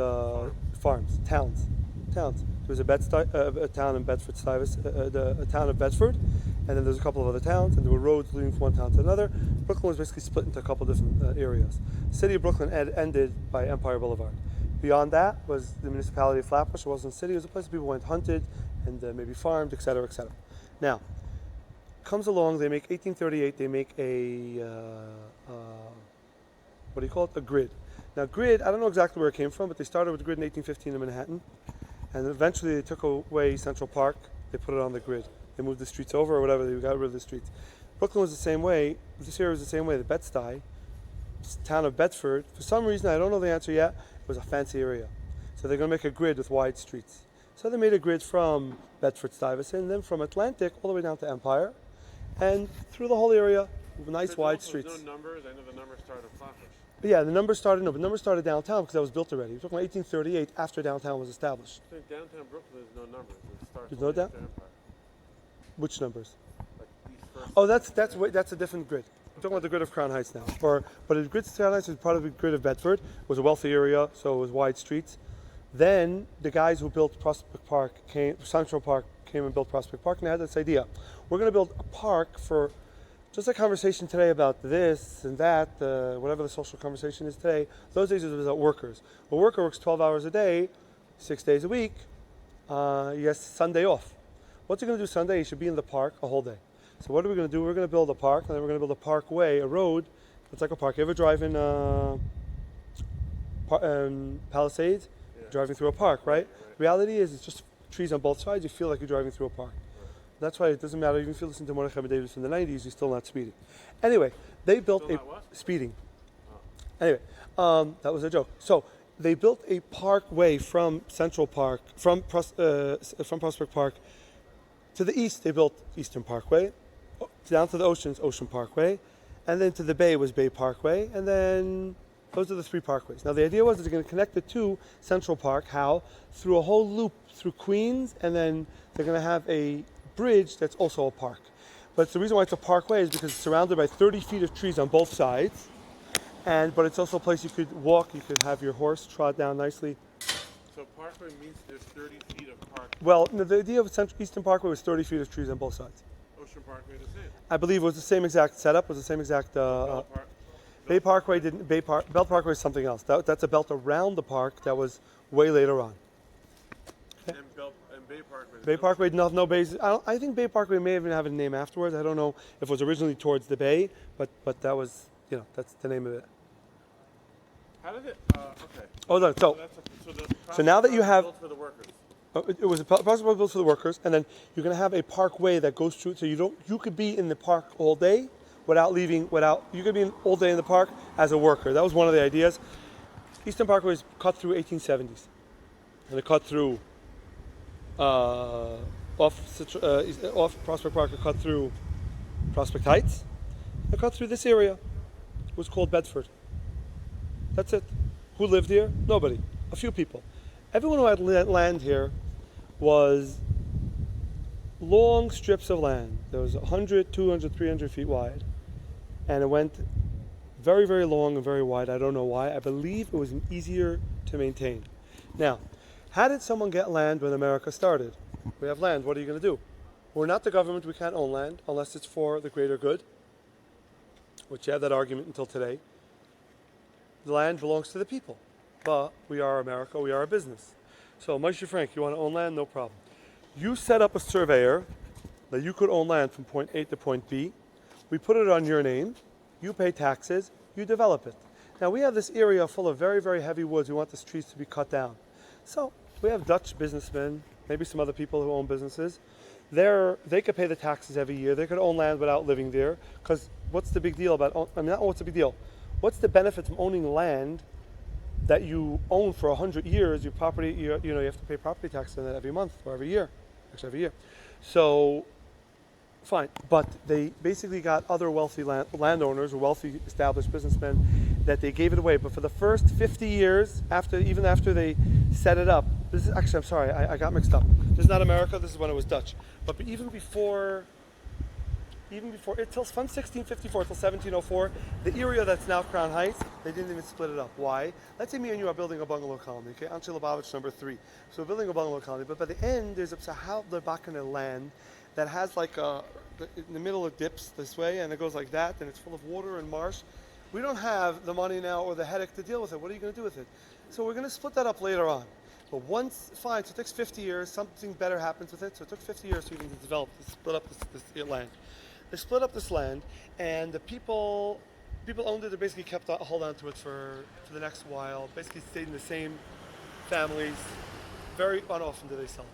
farms, towns. There was a town in Bedford, a town of Bedford, and then there's a couple of other towns, and there were roads leading from one town to another. Brooklyn was basically split into a couple of different areas. The city of Brooklyn ended by Empire Boulevard. Beyond that was the municipality of Flatbush. It wasn't a city, it was a place where people went hunted and maybe farmed, etc., etc. Now, comes along, they make 1838, they make a grid. Now, grid, I don't know exactly where it came from, but they started with the grid in 1815 in Manhattan, and eventually they took away Central Park, they put it on the grid. They moved the streets over or whatever, they got rid of the streets. Brooklyn was the same way, this area was the same way, the Bed-Stuy, town of Bedford, for some reason, I don't know the answer yet, it was a fancy area. So they're going to make a grid with wide streets. So they made a grid from Bedford-Stuyvesant, and then from Atlantic all the way down to Empire, and through the whole area, nice wide streets. There's no numbers, I know the numbers started in Flatbush. Yeah, the numbers started downtown because that was built already. We're talking about 1838 after downtown was established. So in downtown Brooklyn, there's no numbers. It starts There's no only down? after Empire. Which numbers? Like East First. Oh, that's a different grid. We're talking about the grid of Crown Heights now. But the grid of Crown Heights was part of the grid of Bedford. It was a wealthy area, so it was wide streets. Then the guys who built Prospect Park Central Park came and built Prospect Park, and they had this idea. We're going to build a park for just a conversation today about this and that, whatever the social conversation is today. Those days it was about workers. A worker works 12 hours a day, 6 days a week. He has Sunday off. What's he going to do Sunday? He should be in the park a whole day. So what are we going to do? We're going to build a park, and then we're going to build a parkway, a road. It's like a park. You ever drive in Palisades? Yeah. Driving through a park, right? Reality is it's just trees on both sides. You feel like you're driving through a park. That's why it doesn't matter. Even if you listen to Mordechai Davis in the 90s, you're still not speeding. Anyway, they built speeding. Oh. Anyway, that was a joke. So they built a parkway from Central Park, from Prospect Park to the east. They built Eastern Parkway, down to the oceans, Ocean Parkway, and then to the bay was Bay Parkway, and then those are the three parkways. Now the idea was that they're going to connect the two Central Park. How? Through a whole loop through Queens, and then they're going to have a bridge that's also a park. But the reason why it's a parkway is because it's surrounded by 30 feet of trees on both sides, but it's also a place you could walk. You could have your horse trot down nicely. So parkway means there's 30 feet of park. Well, no, the idea of Eastern Parkway was 30 feet of trees on both sides. Ocean Parkway the same. I believe it was the same exact setup. Was the same exact. Bay Parkway didn't. Belt Parkway is something else. That's a belt around the park that was way later on. Okay. And Bay Parkway. Bay Parkway, no bays. I think Bay Parkway may even have a name afterwards. I don't know if it was originally towards the bay, but that was, that's the name of it. How did it? Okay. Oh no. So now that you have. Built for the workers. It was a Prospect Park built for the workers, and then you're going to have a parkway that goes through. So you could be in the park all day you could be all day in the park as a worker. That was one of the ideas. Eastern Parkway was cut through 1870s, and it cut through off Prospect Park. It cut through Prospect Heights. It cut through this area. It was called Bedford. That's it. Who lived here? Nobody. A few people. Everyone who had land here was long strips of land. There was 100, 200, 300 feet wide. And it went very, very long and very wide. I don't know why. I believe it was easier to maintain. Now, how did someone get land when America started? We have land. What are you going to do? We're not the government. We can't own land unless it's for the greater good, which you have that argument until today. The land belongs to the people. But we are America. We are a business. So, Moshe Frank, you want to own land? No problem. You set up a surveyor that you could own land from point A to point B. We put it on your name. You pay taxes. You develop it. Now, we have this area full of very, very heavy woods. We want these trees to be cut down. So, we have Dutch businessmen, maybe some other people who own businesses. They could pay the taxes every year. They could own land without living there. Because what's the big deal about, not what's the big deal. What's the benefit from owning land that you own for 100 years? Your property, you have to pay property tax on that every month or every year. Actually, every year. So, fine. But they basically got other wealthy landowners or wealthy established businessmen that they gave it away. But for the first 50 years, even after they set it up, this is actually, I'm sorry, I got mixed up. This is not America, this is when it was Dutch. But even before from 1654 till 1704, the area that's now Crown Heights, they didn't even split it up. Why? Let's say me and you are building a bungalow colony, okay? Anshe Lubavitch number 3. So we're building a bungalow colony, but by the end, there's a half the back in the land that has in the middle it dips this way, and it goes like that, and it's full of water and marsh. We don't have the money now or the headache to deal with it. What are you going to do with it? So we're going to split that up later on. But so it takes 50 years, something better happens with it. So it took 50 years to even develop, to split up this land. They split up this land, and the people owned it. They basically kept hold on to it for the next while. Basically stayed in the same families. Very unoften do they sell it.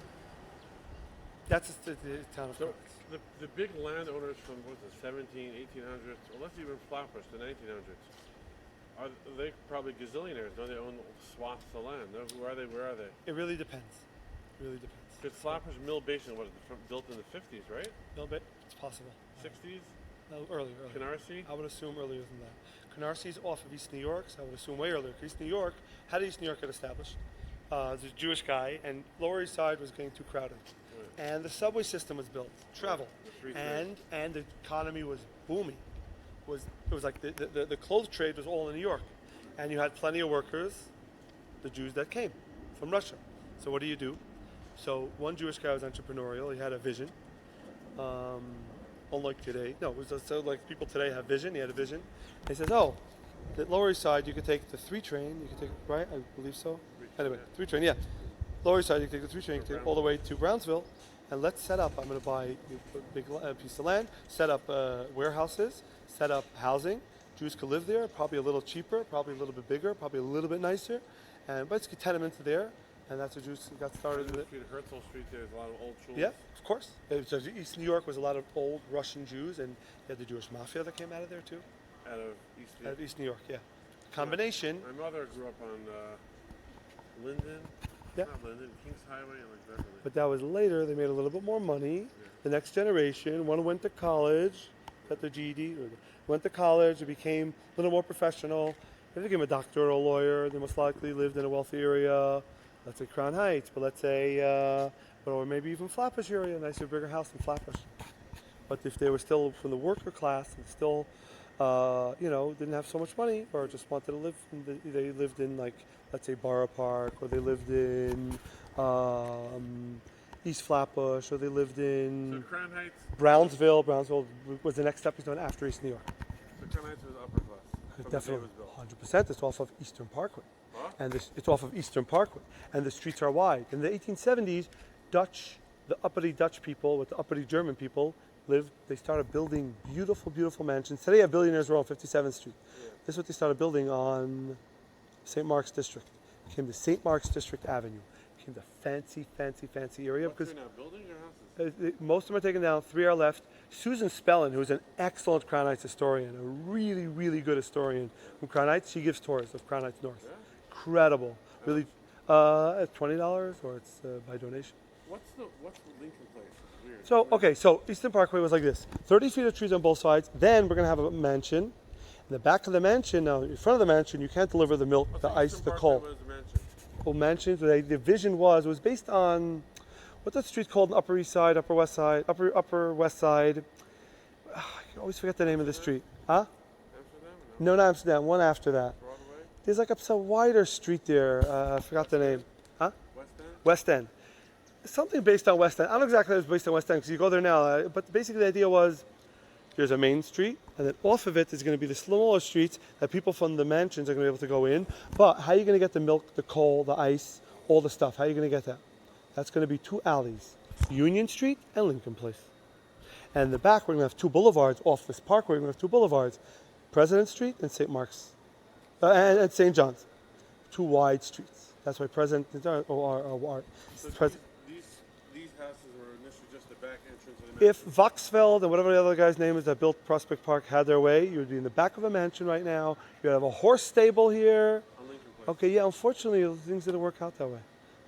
That's the town of Florence. The big landowners from 1800s, or let's even flappers, the 1900s. Are they probably gazillionaires? Don't they own swaths of land? No, who are they? Where are they? It really depends. Because Flappers Mill Basin was built in the 50s, right? It's possible. 60s? No, earlier. Canarsie? I would assume earlier than that. Canarsie off of East New York, so I would assume way earlier. East New York, how did East New York get established? There's a Jewish guy, and Lower East Side was getting too crowded. Right. And the subway system was built, travel, and the economy was booming. It was like the clothes trade was all in New York, and you had plenty of workers, the Jews that came from Russia. So what do? So one Jewish guy was entrepreneurial. He had a vision. Unlike today, no, it was just so like people today have vision. He had a vision. And he says, "Oh, the Lower East Side, you could take the 3 train. You could take right, I believe so. Anyway, 3 train, yeah. Lower East Side, you can take the 3 train, you can take all the way to Brownsville, and let's set up. I'm going to buy a big piece of land, set up warehouses, set up housing. Jews could live there, probably a little cheaper, probably a little bit bigger, probably a little bit nicer, and but it's tenements there." And that's what Jews got started with it. Herzl Street, there's a lot of old shuls. Yeah, of course. So East New York was a lot of old Russian Jews, and you had the Jewish mafia that came out of there too. Out of East New York. Out of East New York, yeah. Combination. My mother grew up on Linden. Yeah. Not Linden, Kings Highway, and like Beverly. But that was later. They made a little bit more money. Yeah. The next generation, one went to college, got their GED, or went to college, and became a little more professional. They became a doctor or a lawyer. They most likely lived in a wealthy area. Let's say Crown Heights, but let's say, or maybe even Flatbush area, a nicer, bigger house in Flatbush. But if they were still from the worker class and still, didn't have so much money, or just wanted to live, they lived in like, let's say Borough Park, or they lived in East Flatbush, or they lived in So Crown Heights. Brownsville. Brownsville was the next stepping stone after East New York. So Crown Heights was upper class. From the day it Definitely, was built. 100%. It's off of Eastern Parkway. Huh? And it's off of Eastern Parkway, and the streets are wide. In the 1870s, the uppity Dutch people with the uppity German people lived. They started building beautiful, beautiful mansions. Today, you have Billionaires Row on 57th Street. Yeah. This is what they started building on St. Mark's District. It became the St. Mark's District Avenue. It became the fancy, fancy, fancy area. What's Because there now, buildings or houses? most of them are taken down. 3 are left. Susan Spellin, who's an excellent Crown Heights historian, a really, really good historian from Crown Heights, she gives tours of Crown Heights North. Yeah? Incredible. Really, it's $20 or it's by donation. What's the Lincoln Place? It's weird. So, okay, so Eastern Parkway was like this. 30 feet of trees on both sides. Then we're going to have a mansion. In the back of the mansion, now in front of the mansion, you can't deliver the milk, What's the ice, Eastern the Parkway coal. was the mansion? Well, mansions, the vision was based on, what's that street called? Upper East Side, Upper West Side, Upper West Side. I always forget the name of the street. Huh? Amsterdam? No, not Amsterdam, one after that. Broadway? There's like a wider street there. I forgot the name. Huh? West End? West End. Something based on West End. I don't know exactly if it was based on West End because you go there now. But basically the idea was there's a main street and then off of it is going to be the smaller streets that people from the mansions are going to be able to go in. But how are you going to get the milk, the coal, the ice, all the stuff? How are you going to get that? That's going to be 2 alleys, Union Street and Lincoln Place. And in the back we're going to have 2 boulevards. Off this parkway we're going to have 2 boulevards, President Street and St. Mark's. And St. John's. 2 wide streets. That's why President So Pres- these houses were initially just the back entrance of the If Voxfeld and whatever the other guy's name is that built Prospect Park had their way, you would be in the back of a mansion right now. You'd have a horse stable here. on Lincoln Place. Okay, yeah, unfortunately things didn't work out that way.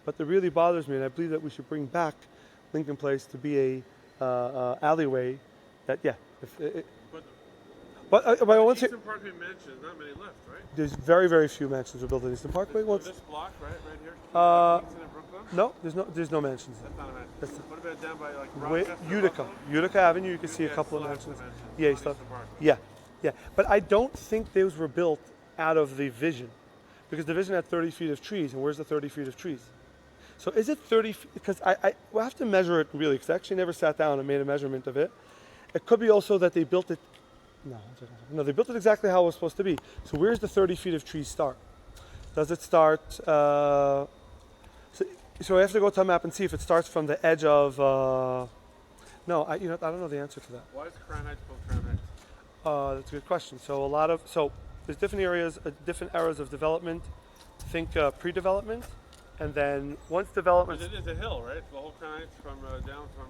But it really bothers me, and I believe that we should bring back Lincoln Place to be a alleyway that, yeah. But I want to say, Eastern Parkway mansion, not many left, right? there's very, very few mansions were built in Eastern Parkway. This block, right here? Uh, Kingston and Brooklyn? No, there's no mansions. That's not a mansion. That's What about down by like Wait, Rochester? Utica. Buffalo? Utica Avenue, you can see a Yeah, couple of still has mansions. the mansions Yeah, you on still, Eastern Parkway. yeah. But I don't think those were built out of the vision. Because the vision had 30 feet of trees, and where's the 30 feet of trees? So is it 30 feet? Because I will have to measure it really, because I actually never sat down and made a measurement of it. It could be also that they built it, no, they built it exactly how it was supposed to be. So where's the 30 feet of trees start? Does it start, so I have to go to a map and see if it starts from the edge of, no, I don't know the answer to that. Why is Crown Heights called Crown Heights? That's a good question. So there's different areas, different eras of development. Think pre-development, and then once development. But it is a hill, right? The whole Crown Heights from down from.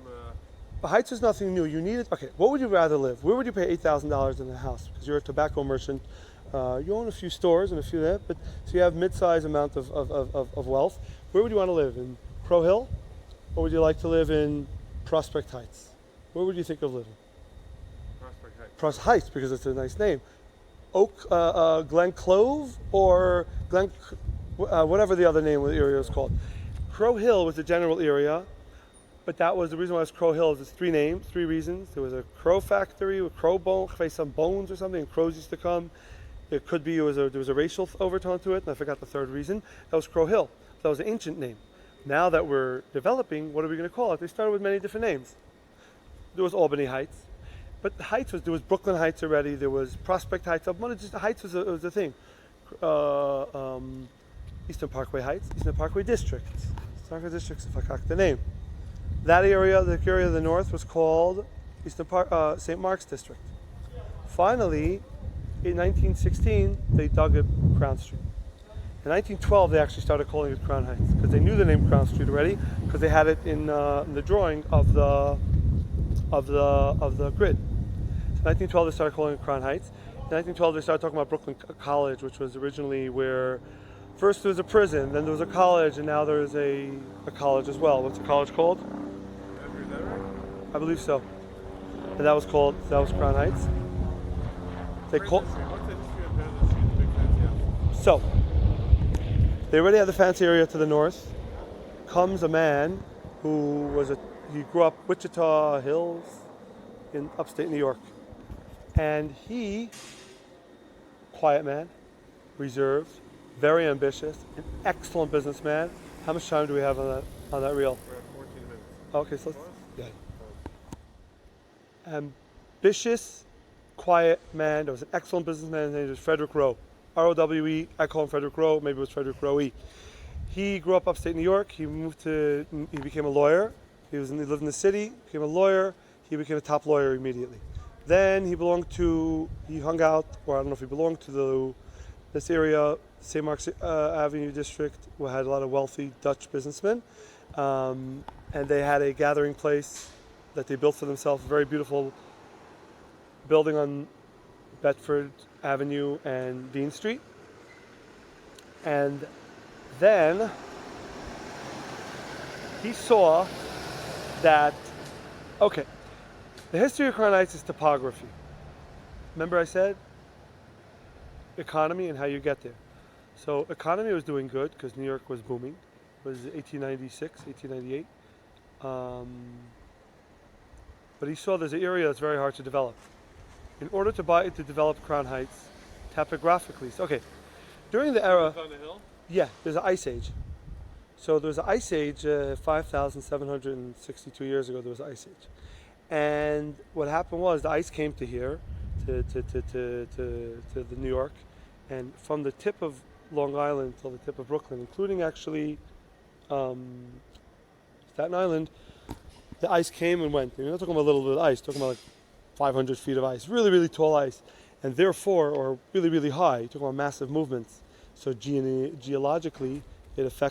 The Heights is nothing new. You need it. Okay, what would you rather live? Where would you pay $8,000 in a house? Because you're a tobacco merchant. You own a few stores and a few that, but so you have mid-sized amount of wealth. Where would you want to live? In Crow Hill, or would you like to live in Prospect Heights? Where would you think of living? Prospect Heights. Prospect Heights, because it's a nice name. Glen Clove, or whatever the other name of the area is called. Crow Hill was the general area. But that was the reason why it's Crow Hill. There's 3 names, 3 reasons. There was a crow factory with some bones or something, and crows used to come. It could be there was a racial overtone to it, and I forgot the 3rd reason. That was Crow Hill. That was an ancient name. Now that we're developing, what are we going to call it? They started with many different names. There was Albany Heights, but there was Brooklyn Heights already. There was Prospect Heights. Just the Heights was a thing. Eastern Parkway Heights, Eastern Parkway District. Eastern Parkway District, if I correct the name. That area, the area of the north, was called St. Mark's District. Finally, in 1916, they dug up Crown Street. In 1912, they actually started calling it Crown Heights because they knew the name Crown Street already because they had it in the drawing of the grid. So 1912, they started calling it Crown Heights. In 1912, they started talking about Brooklyn College, which was originally where first there was a prison, then there was a college, and now there's a college as well. What's the college called? Is that right? I believe so. And that was Crown Heights. They called. What's the history of Benedict Street, the big fancy house? So, they already had the fancy area to the north. Comes a man who he grew up Wichita Hills in upstate New York. And he, quiet man, reserved, very ambitious, an excellent businessman. How much time do we have on that reel? We're at 14 minutes. Okay, so ambitious, quiet man. There was an excellent businessman. His name was Frederick Rowe. R-O-W-E. I call him Frederick Rowe. Maybe it was Frederick Rowe-E. He grew up upstate New York. He became a lawyer. He lived in the city, became a lawyer. He became a top lawyer immediately. Then he hung out, or I don't know if he belonged to this area, St. Mark's Avenue district, where had a lot of wealthy Dutch businessmen. And they had a gathering place that they built for themselves, a very beautiful building on Bedford Avenue and Dean Street. And then he saw that, okay, the history of Crown Heights is topography. Remember I said economy and how you get there. So economy was doing good because New York was booming. It was 1896, 1898. But he saw there's an area that's very hard to develop. In order to develop Crown Heights, topographically, so, okay, during the era, It's on the hill? yeah, there's an ice age. So there was an ice age 5,762 years ago. There was an ice age, and what happened was the ice came to here, to the New York, and from the tip of Long Island till the tip of Brooklyn, including actually Staten Island, the ice came and went. And you're not talking about a little bit of ice, you're talking about like 500 feet of ice, really, really tall ice, and therefore, or really, really high. You're talking about massive movements. So geologically, it was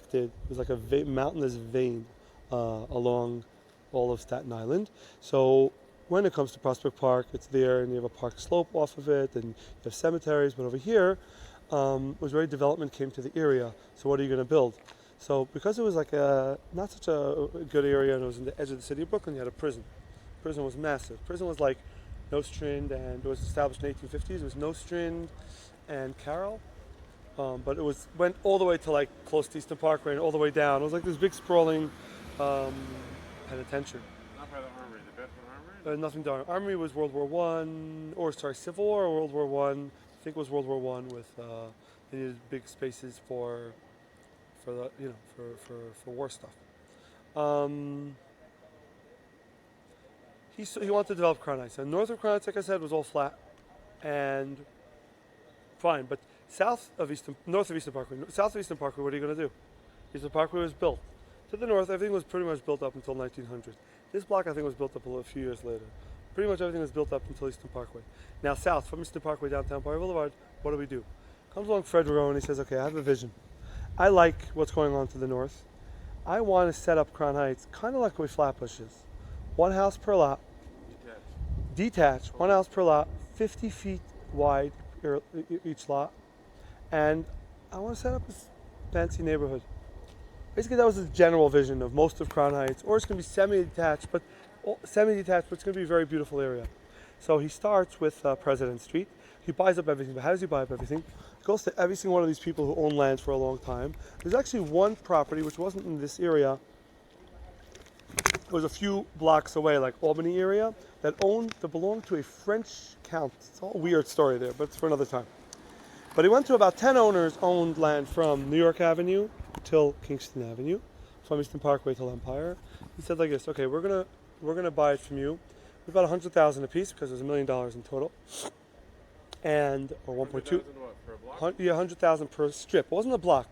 like a mountainous vein along all of Staten Island. So when it comes to Prospect Park, it's there, and you have a park slope off of it, and you have cemeteries. But over here, was where development came to the area. So what are you going to build? So because it was like not such a good area, and it was in the edge of the city of Brooklyn, you had a prison. Prison was massive. Prison was like Nostrand, and it was established in the 1850s. It was Nostrand and Carroll. But it went all the way to like close to Eastern Parkway and all the way down. It was like this big sprawling penitentiary. Not by the armory, the Bedford Armory? Nothing done. Armory was World War One, Civil War or World War One. I think it was World War One with they needed big spaces for the for war stuff. He wanted to develop Crown Heights. And north of Crown Heights, like I said, was all flat and fine, but north of Eastern Parkway, what are you going to do? Eastern Parkway was built. To the north, everything was pretty much built up until 1900. This block, I think, was built up a few years later. Pretty much everything was built up until Eastern Parkway. Now, south from Eastern Parkway, downtown Parkway Boulevard, what do? Comes along Frederick and he says, okay, I have a vision. I like what's going on to the north. I want to set up Crown Heights kind of like the way Flatbush is. One house per lot. Detached. One house per lot, 50 feet wide each lot. And I want to set up this fancy neighborhood. Basically, that was the general vision of most of Crown Heights, or it's going to be semi-detached, but it's going to be a very beautiful area. So he starts with President Street. He buys up everything. But how does he buy up everything? He goes to every single one of these people who own land for a long time. There's actually one property which wasn't in this area. It was a few blocks away, like Albany area, that belonged to a French count. It's all a weird story there, but it's for another time. But he went to about 10 owners owned land from New York Avenue till Kingston Avenue. from Eastern Parkway till Empire. He said like this: okay, we're gonna buy it from you. We bought $100,000 a piece because there's $1 million in total, and or 1.2. What, for a block? Yeah, 100,000 per strip. It wasn't a block.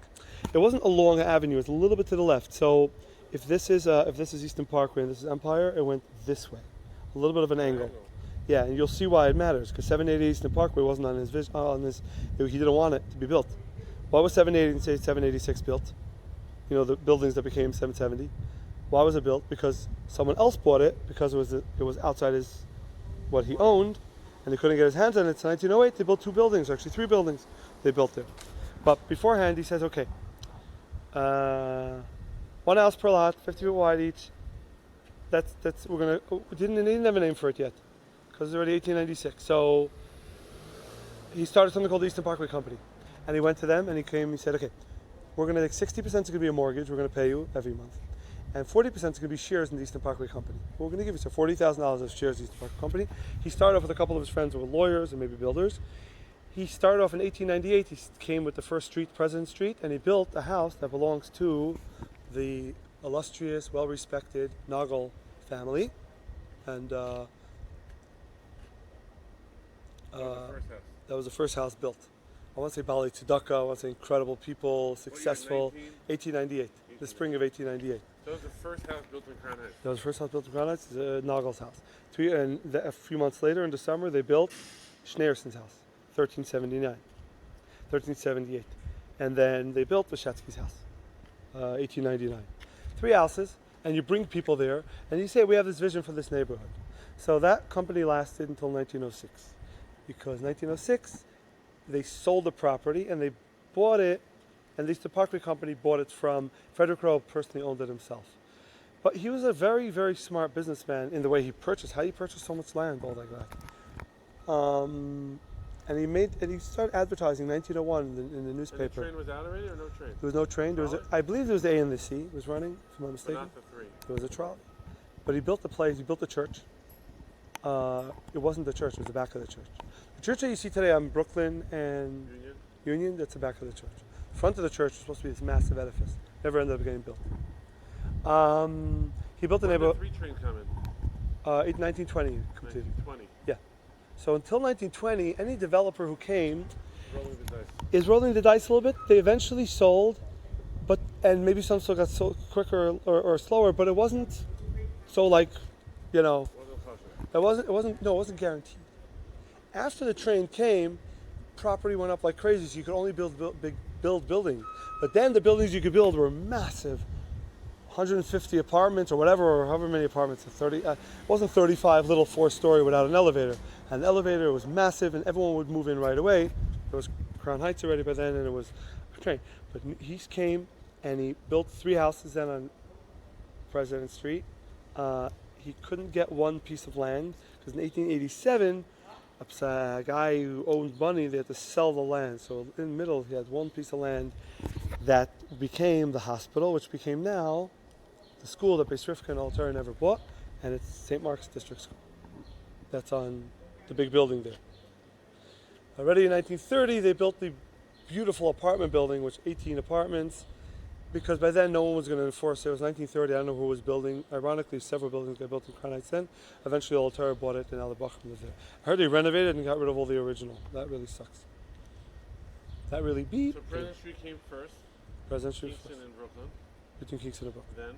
It wasn't a long avenue. It was a little bit to the left. So if this is Eastern Parkway and this is Empire, it went this way, a little bit of an angle. Yeah, and you'll see why it matters because 780 Eastern Parkway wasn't on his he didn't want it to be built. Why was 780 and say 786 built? You know, the buildings that became 770. Why was it built? Because someone else bought it because it was outside what he owned, and they couldn't get his hands on it. So 1908 they built 2 buildings, or actually 3 buildings they built there. But beforehand he says, okay, 1 house per lot, 50 feet wide each. We didn't have a name for it yet because it's already 1896. So he started something called the Eastern Parkway Company, and he went to them and he said, okay, we're going to take 60% is going to be a mortgage. We're going to pay you every month. And 40% is going to be shares in the Eastern Parkway Company. We're going to give you so $40,000 of shares in the Eastern Parkway Company. He started off with a couple of his friends who were lawyers and maybe builders. He started off in 1898. He came with the first street, President Street, and he built a house that belongs to the illustrious, well-respected Nagel family. And That was the first house. that was the first house built. I want to say Bali Tzedakah, I want to say incredible people, successful. 1898, the spring of 1898. That was the first house built in Crown Heights. That was the first house built in Crown Heights, Nagel's house. A few months later, in the summer, they built Schneerson's house, 1378. And then they built Vyshetsky's house, 1899. 3 houses, and you bring people there, and you say, we have this vision for this neighborhood. So that company lasted until 1906. Because 1906, they sold the property, and they bought it, and the Eastern Parkway Company bought it from Frederick personally owned it himself. But he was a very, very smart businessman in the way he purchased. How do you purchase so much land all like that? And he started advertising 1901 in the newspaper. And the train was out already or no train? There was no train. I believe there was the A and the C was running, if I'm not mistaken. But not the 3. There was a trolley. But he built the place, he built the church. It wasn't the church, it was the back of the church. The church that you see today on Brooklyn and Union, that's the back of the church. The front of the church was supposed to be this massive edifice. Never ended up getting built. He built the neighborhood. When did the 3 train come in? 1920 completed. 1920. Yeah. So until 1920, any developer who came Rolling the dice. is rolling the dice a little bit. They eventually sold, and maybe some still got sold quicker or slower, but it wasn't so like, you know, it wasn't guaranteed. After the train came, property went up like crazy, so you could only build buildings. But then the buildings you could build were massive, 150 apartments or whatever, or however many apartments. It wasn't 35 little 4-story without an elevator. And the elevator was massive, and everyone would move in right away. There was Crown Heights already by then, and it was a train. But he came and he built 3 houses then on President Street. He couldn't get one piece of land because in 1887, a guy who owned money, they had to sell the land. So in the middle, he had one piece of land that became the hospital, which became now the school that Beis Rivka and Alter never bought, and it's St. Mark's District School. That's on the big building there. Already in 1930, they built the beautiful apartment building, which 18 apartments, because by then no one was going to enforce it. It was 1930, I don't know who was building. Ironically, several buildings got built in Crown Heights then. Eventually, Alter bought it, and Alabachim lived there. I heard they renovated and got rid of all the original. That really sucks. That really beat. So President Street came first. President Street Kingston first. and Brooklyn. Between Kingston and Brooklyn.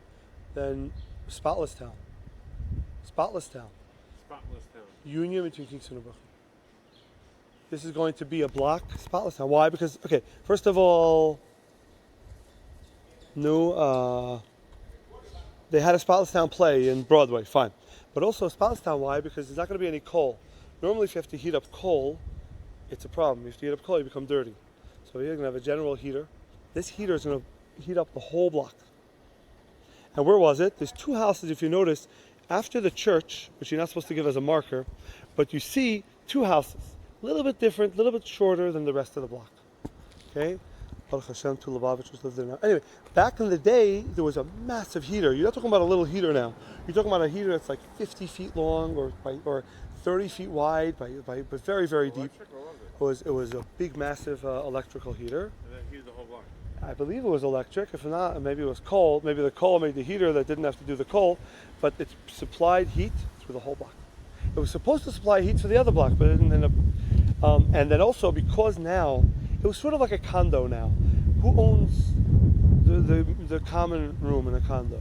Then Spotless Town. Spotless Town. Spotless Town. Union between Kingston and Brooklyn. This is going to be a block, Spotless Town. Why? Because, okay, first of all, they had a Spotless Town play in Broadway, fine. But also Spotless Town, why? Because there's not going to be any coal. Normally, if you have to heat up coal, it's a problem. If you heat up coal, you become dirty. So you're going to have a general heater. This heater is going to heat up the whole block. And where was it? There's 2 houses, if you notice, after the church, which you're not supposed to give as a marker, but you see 2 houses. A little bit different, a little bit shorter than the rest of the block. Okay? Baruch Hashem, 2 Lubavitchers live there now. Anyway, back in the day, there was a massive heater. You're not talking about a little heater now. You're talking about a heater that's like 50 feet long or 30 feet wide, but very, very deep. Electric, or was it? It was a big, massive electrical heater. And that heated the whole block. I believe it was electric. If not, maybe it was coal. Maybe the coal made the heater that didn't have to do the coal, but it supplied heat through the whole block. It was supposed to supply heat for the other block, but it didn't end up. And then also because now it was sort of like a condo now. Who owns the common room in a condo?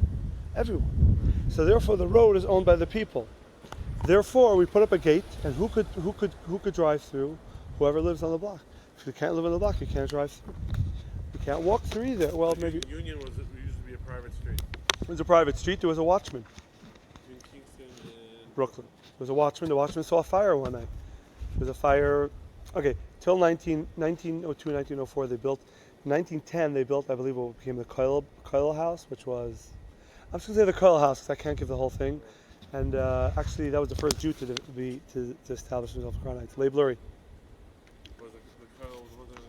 Everyone. So therefore, the road is owned by the people. Therefore, we put up a gate, and who could drive through? Whoever lives on the block. If you can't live on the block, you can't drive through. You can't walk through either. Well, maybe Union used to be a private street. it was a private street. There was a watchman. In Kingston and Brooklyn. There was a watchman. The watchman saw a fire one night. There was a fire. Okay, till 1902, 1904, they built. In 1910, they built, I believe, what became the Coil House, which was. I'm just gonna say the Coil House because I can't give the whole thing. And actually, that was the first Jew to establish himself in Crown Heights. Leib Lurie. was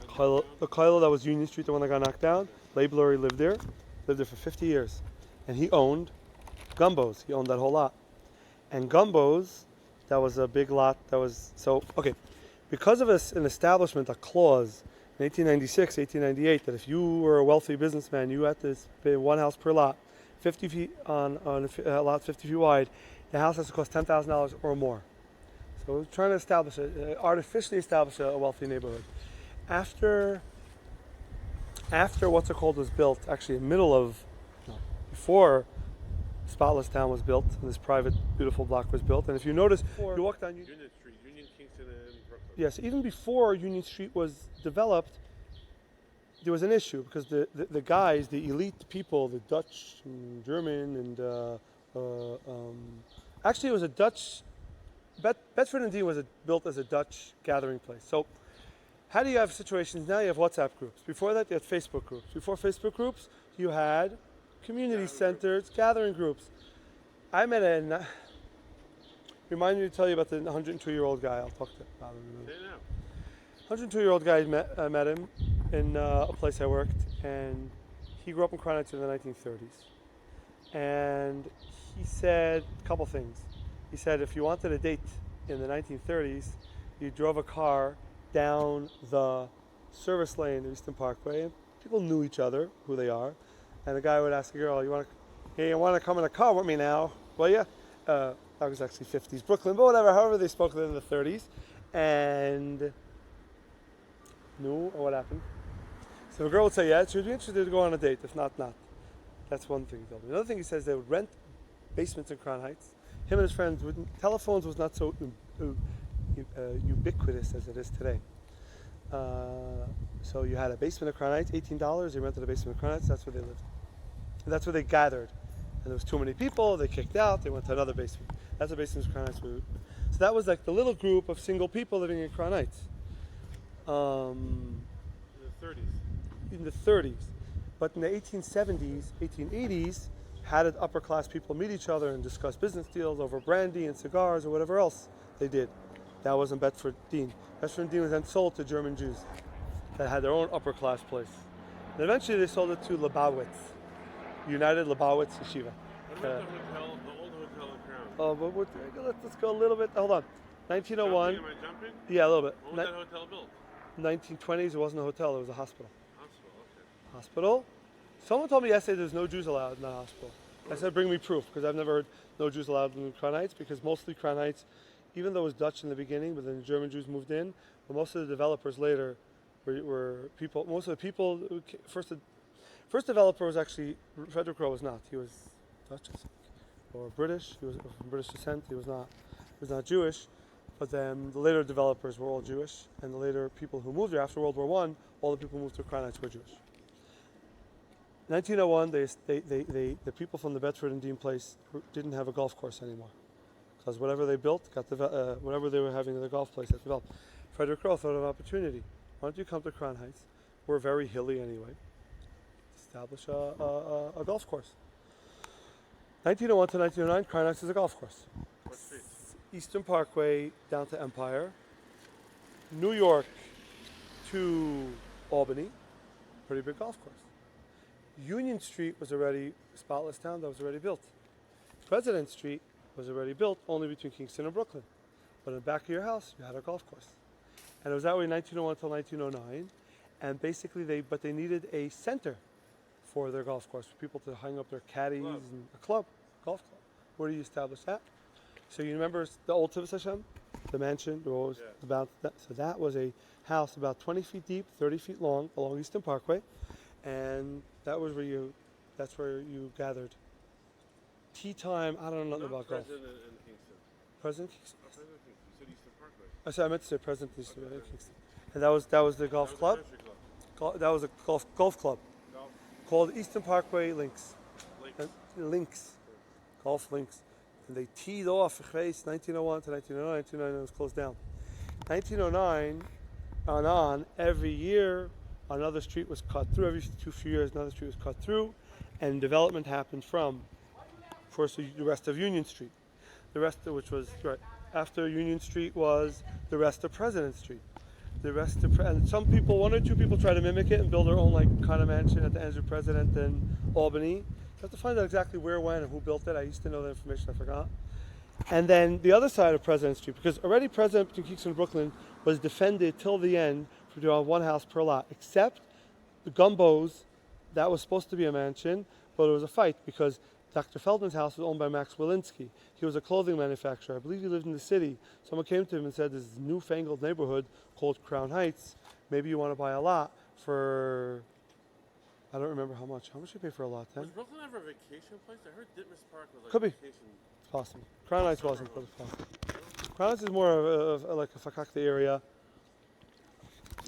the Coil The Coil that was Union Street, the one that got knocked down. Leib Lurie lived there for 50 years, and he owned Gumbo's. He owned that whole lot. And Gumbo's, that was a big lot. That was so okay, because of an establishment, a clause in 1896, 1898, that if you were a wealthy businessman, you had to pay one house per lot, 50 feet on a lot 50 feet wide. The house has to cost $10,000 or more. So we're trying to artificially establish a wealthy neighborhood. After what's it called was built, actually before Spotless Town was built, and this private beautiful block was built. And if you notice, you walk down Union Street, Union, Kingston, and Brooklyn. yes, even before Union Street was developed, there was an issue because the guys, the elite people, the Dutch and German, and actually it was a Dutch. Bedford and Dean was built as a Dutch gathering place. So how do you have situations now? You have WhatsApp groups. Before that, you had Facebook groups. Before Facebook groups, you had community centers, gathering groups. I met remind me to tell you about the 102-year-old guy. I'll talk to about him in a minute. 102-year-old guy, I met him in a place I worked, and he grew up in Crown Heights in the 1930s. And he said a couple things. He said if you wanted a date in the 1930s, you drove a car down the service lane of Eastern Parkway, and people knew each other, who they are. And the guy would ask the girl, you want to come in a car with me now? Well, yeah. That was actually 50s Brooklyn, but whatever, however they spoke then in the 30s. And no, what happened? So the girl would say, yeah, she'd be interested to go on a date. If not, not. That's one thing he told me. Another thing he says, they would rent basements in Crown Heights. Him and his friends, telephones was not so ubiquitous as it is today. So you had a basement in Crown Heights, $18. You rented a basement in Crown Heights. That's where they lived. And that's where they gathered. And there was too many people. They kicked out. They went to another basement. That's the basement in Crown Heights. So that was like the little group of single people living in Crown Heights. In the 30s. In the 30s. But in the 1870s, 1880s, how did upper class people meet each other and discuss business deals over brandy and cigars or whatever else they did? That was in Bedford Dean. Bedford Dean was then sold to German Jews that had their own upper class place. And eventually they sold it to Lubavitch, United Lubavitch Yeshiva. What about the hotel, the old hotel in Crown? Oh, but let's go a little bit. Hold on. 1901. Am I jumping? Yeah, a little bit. When was that hotel built? 1920s. It wasn't a hotel. It was a hospital. Hospital, okay. Hospital. Someone told me yesterday there's no Jews allowed in the hospital. I said, bring me proof, because I've never heard no Jews allowed in Crown Heights, because mostly Crown Heights, even though it was Dutch in the beginning, but then the German Jews moved in, but most of the developers later were people, most of the people, first developer was actually, Frederick was not. He was Dutch, I think, or British. He was from British descent. He was not Jewish. But then the later developers were all Jewish, and the later people who moved there after World War I, all the people who moved to Crown Heights were Jewish. 1901, the people from the Bedford and Dean place didn't have a golf course anymore, because whatever they built whatever they were having in the golf place got developed. Frederick thought of an opportunity. Why don't you come to Crown Heights? We're very hilly anyway. Establish a golf course. 1901 to 1909, Crown Heights is a golf course. What street? Eastern Parkway down to Empire. New York to Albany. Pretty big golf course. Union Street was already, Spotless Town, that was already built. President Street was already built, only between Kingston and Brooklyn. But in the back of your house, you had a golf course. And it was that way 1901 until 1909. and basically they needed a center for their golf course for people to hang up their caddies and a golf club. Where do you establish that? So you remember the old Tivus Hashem, the mansion, about that. So that was a house about 20 feet deep, 30 feet long along Eastern Parkway, and that's where you gathered. Tea time. I don't know nothing about golf. President and Kingston. President Kingston. Oh, President Kingston. You said Eastern Parkway. I meant to say President Kingston. And that was the golf club. That was a golf club called Eastern Parkway Links. Links. Golf Links. And they teed off, 1901 to 1909. 1909 it was closed down. 1909 on, every year another street was cut through. Every few years another street was cut through, and development happened from, first, the rest of Union Street. The rest of which was, right, after Union Street was the rest of President Street. And some people, one or two people try to mimic it and build their own kind of mansion at the end of President in Albany. You have to find out exactly where, when, and who built it. I used to know that information, I forgot. And then the other side of President Street, because already President Kingston, Brooklyn was defended till the end for doing one house per lot, except the Gumbos, that was supposed to be a mansion, but it was a fight because Dr. Feldman's house was owned by Max Wilinski. He was a clothing manufacturer. I believe he lived in the city. Someone came to him and said, "This newfangled neighborhood called Crown Heights. Maybe you want to buy a lot for," I don't remember how much. How much did you pay for a lot then? Was Brooklyn ever a vacation place? I heard Ditmas Park was like Could a be. vacation. It's possible. Crown Heights wasn't, but it's possible. Crown Heights is more of like a fakakta area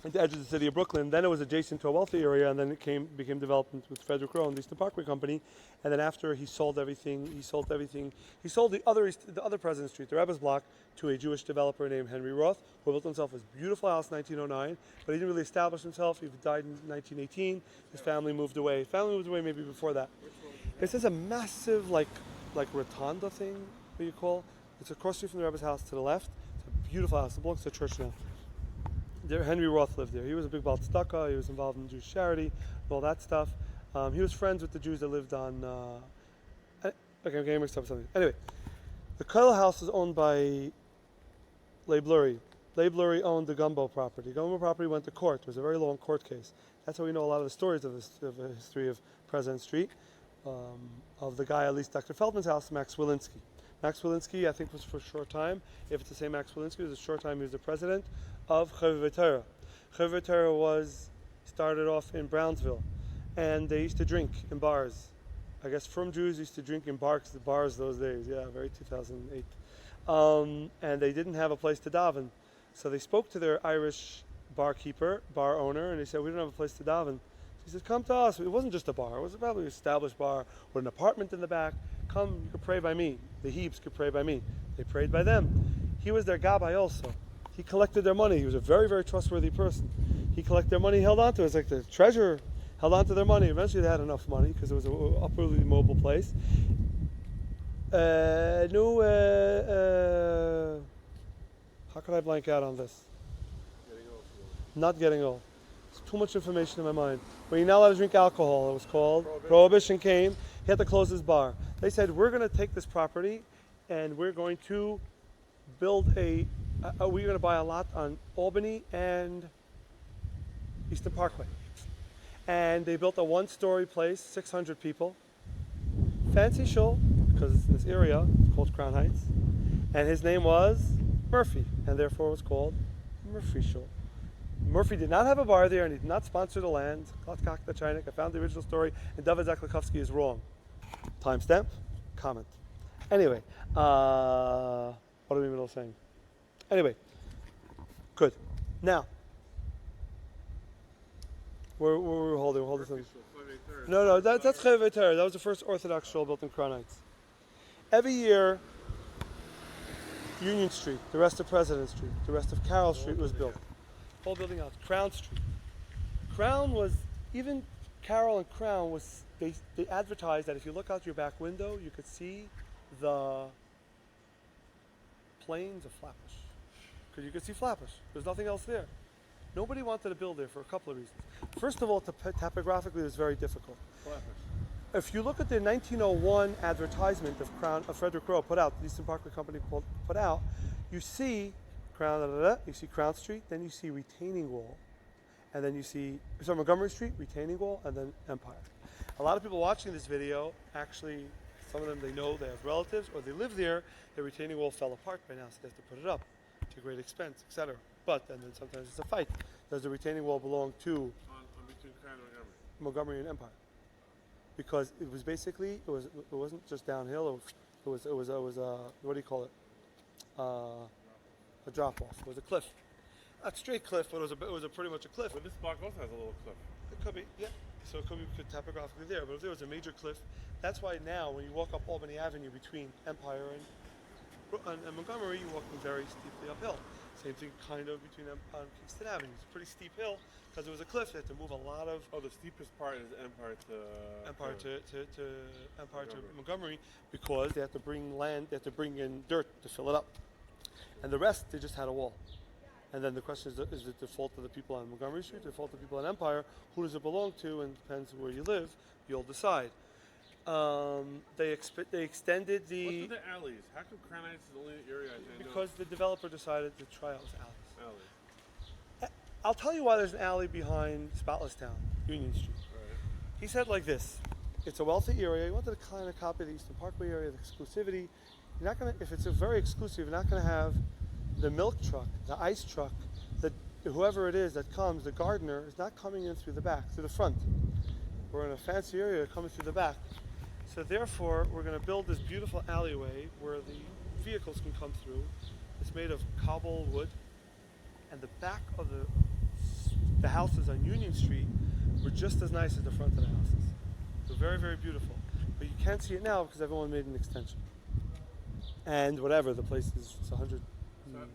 at the edge of the city of Brooklyn. Then it was adjacent to a wealthy area, and then it became development with Frederick and the Eastern Parkway Company. And then after he sold everything. He sold the other President Street, the Rebbe's Block, to a Jewish developer named Henry Roth, who built himself his beautiful house in 1909. But he didn't really establish himself. He died in 1918. His family moved away. Maybe before that. This is a massive like rotunda thing, what you call. It's across the street from the Rebbe's house to the left. It's a beautiful house. It belongs to a church now. Henry Roth lived there. He was a big Baal Tzedakah. He was involved in Jewish charity and all that stuff. He was friends with the Jews that lived on. Okay, I'm getting mixed up with something. Anyway, the Koil house is owned by Leib Lurie. Leib Lurie owned the Gumbo property. Gumbo property went to court. It was a very long court case. That's how we know a lot of the stories of the history of President Street. Of the guy, at least Dr. Feldman's house, Max Wilinski. Max Wilinski, I think, was for a short time. If it's the same Max Wilinski, it was a short time he was the president of Calvert. Calvert started off in Brownsville, and they used to drink in bars. I guess from Jews used to drink in bars those days. Yeah, very 2008. And they didn't have a place to daven, so they spoke to their Irish bar owner, and they said, "We don't have a place to daven." He said, "Come to us." It wasn't just a bar. It was probably an established bar with an apartment in the back. "Come, you could pray by me." The Hebes could pray by me. They prayed by them. He was their gabbai also. He collected their money. He was a very, very trustworthy person. He collected their money, held on to it. It's like the treasurer held on to their money. Eventually they had enough money because it was an upwardly mobile place. How could I blank out on this? Getting old. Not getting old. It's too much information in my mind. When you're not allowed to drink alcohol, it was called. Prohibition came. He had to close his bar. They said, "We're going to take this property and we're going to build we're going to buy a lot on Albany and Eastern Parkway." And they built a one-story place, 600 people. Fancy shul, because it's in this area, it's called Crown Heights. And his name was Murphy, and therefore it was called Murphy Shul. Murphy did not have a bar there, and he did not sponsor the land. I found the original story, and David Zaklikovsky is wrong. Timestamp, comment. Anyway, what are we in the middle of saying? Anyway, good. Now, where were we holding? We'll hold this. No, that's Calvert. That was the first Orthodox shul built in Crown Heights. Every year, Union Street, the rest of President Street, the rest of Carroll Street was built. Whole building out. Crown Street. Crown was, even Carroll and Crown was, they advertised that if you look out your back window, you could see the plains of Flatbush. Because you could see Flatbush. There's nothing else there. Nobody wanted to build there for a couple of reasons. First of all, topographically, it was very difficult. Flatbush. If you look at the 1901 advertisement of Frederick put out, the Eastern Parkway Company put out, you see Crown Street, then you see retaining wall, and then you see, so Montgomery Street, retaining wall, and then Empire. A lot of people watching this video, actually, some of them they know they have relatives or they live there, the retaining wall fell apart by now, so they have to put it up to great expense, etc. But, and then sometimes it's a fight. Does the retaining wall belong to On between Crown and Montgomery and Empire? Because it was basically, it wasn't just downhill, it was what do you call it? A drop off. It was a cliff. Not straight cliff, but it was a pretty much a cliff. But this block also has a little cliff. It could be, yeah. So it could be topographically there. But if there was a major cliff, that's why now when you walk up Albany Avenue between Empire and Montgomery, you're walking very steeply uphill. Same thing kind of between Empire and Kingston Avenue. It's a pretty steep hill because it was a cliff. They had to move a lot of the steepest part is Empire to Montgomery because they had to bring land, they had to bring in dirt to fill it up. And the rest, they just had a wall. And then the question is it the fault of the people on Montgomery Street, the fault of the people on Empire? Who does it belong to? And it depends where you live. You'll decide. They extended the... What's with the alleys? How come Crown Heights is the only area I know? Because the developer decided to try out alleys. Alleys. I'll tell you why there's an alley behind Spotless Town, Union Street. Right. He said like this: it's a wealthy area. He wanted to kind of copy the Eastern Parkway area, the exclusivity. You're not gonna, if it's a very exclusive, you're not gonna have the milk truck, the ice truck, whoever it is that comes, the gardener is not coming in through the back, through the front. We're in a fancy area coming through the back. So therefore, we're going to build this beautiful alleyway where the vehicles can come through. It's made of cobble wood, and the back of the houses on Union Street were just as nice as the front of the houses. So very, very beautiful. But you can't see it now because everyone made an extension. And whatever, the place is 100. So the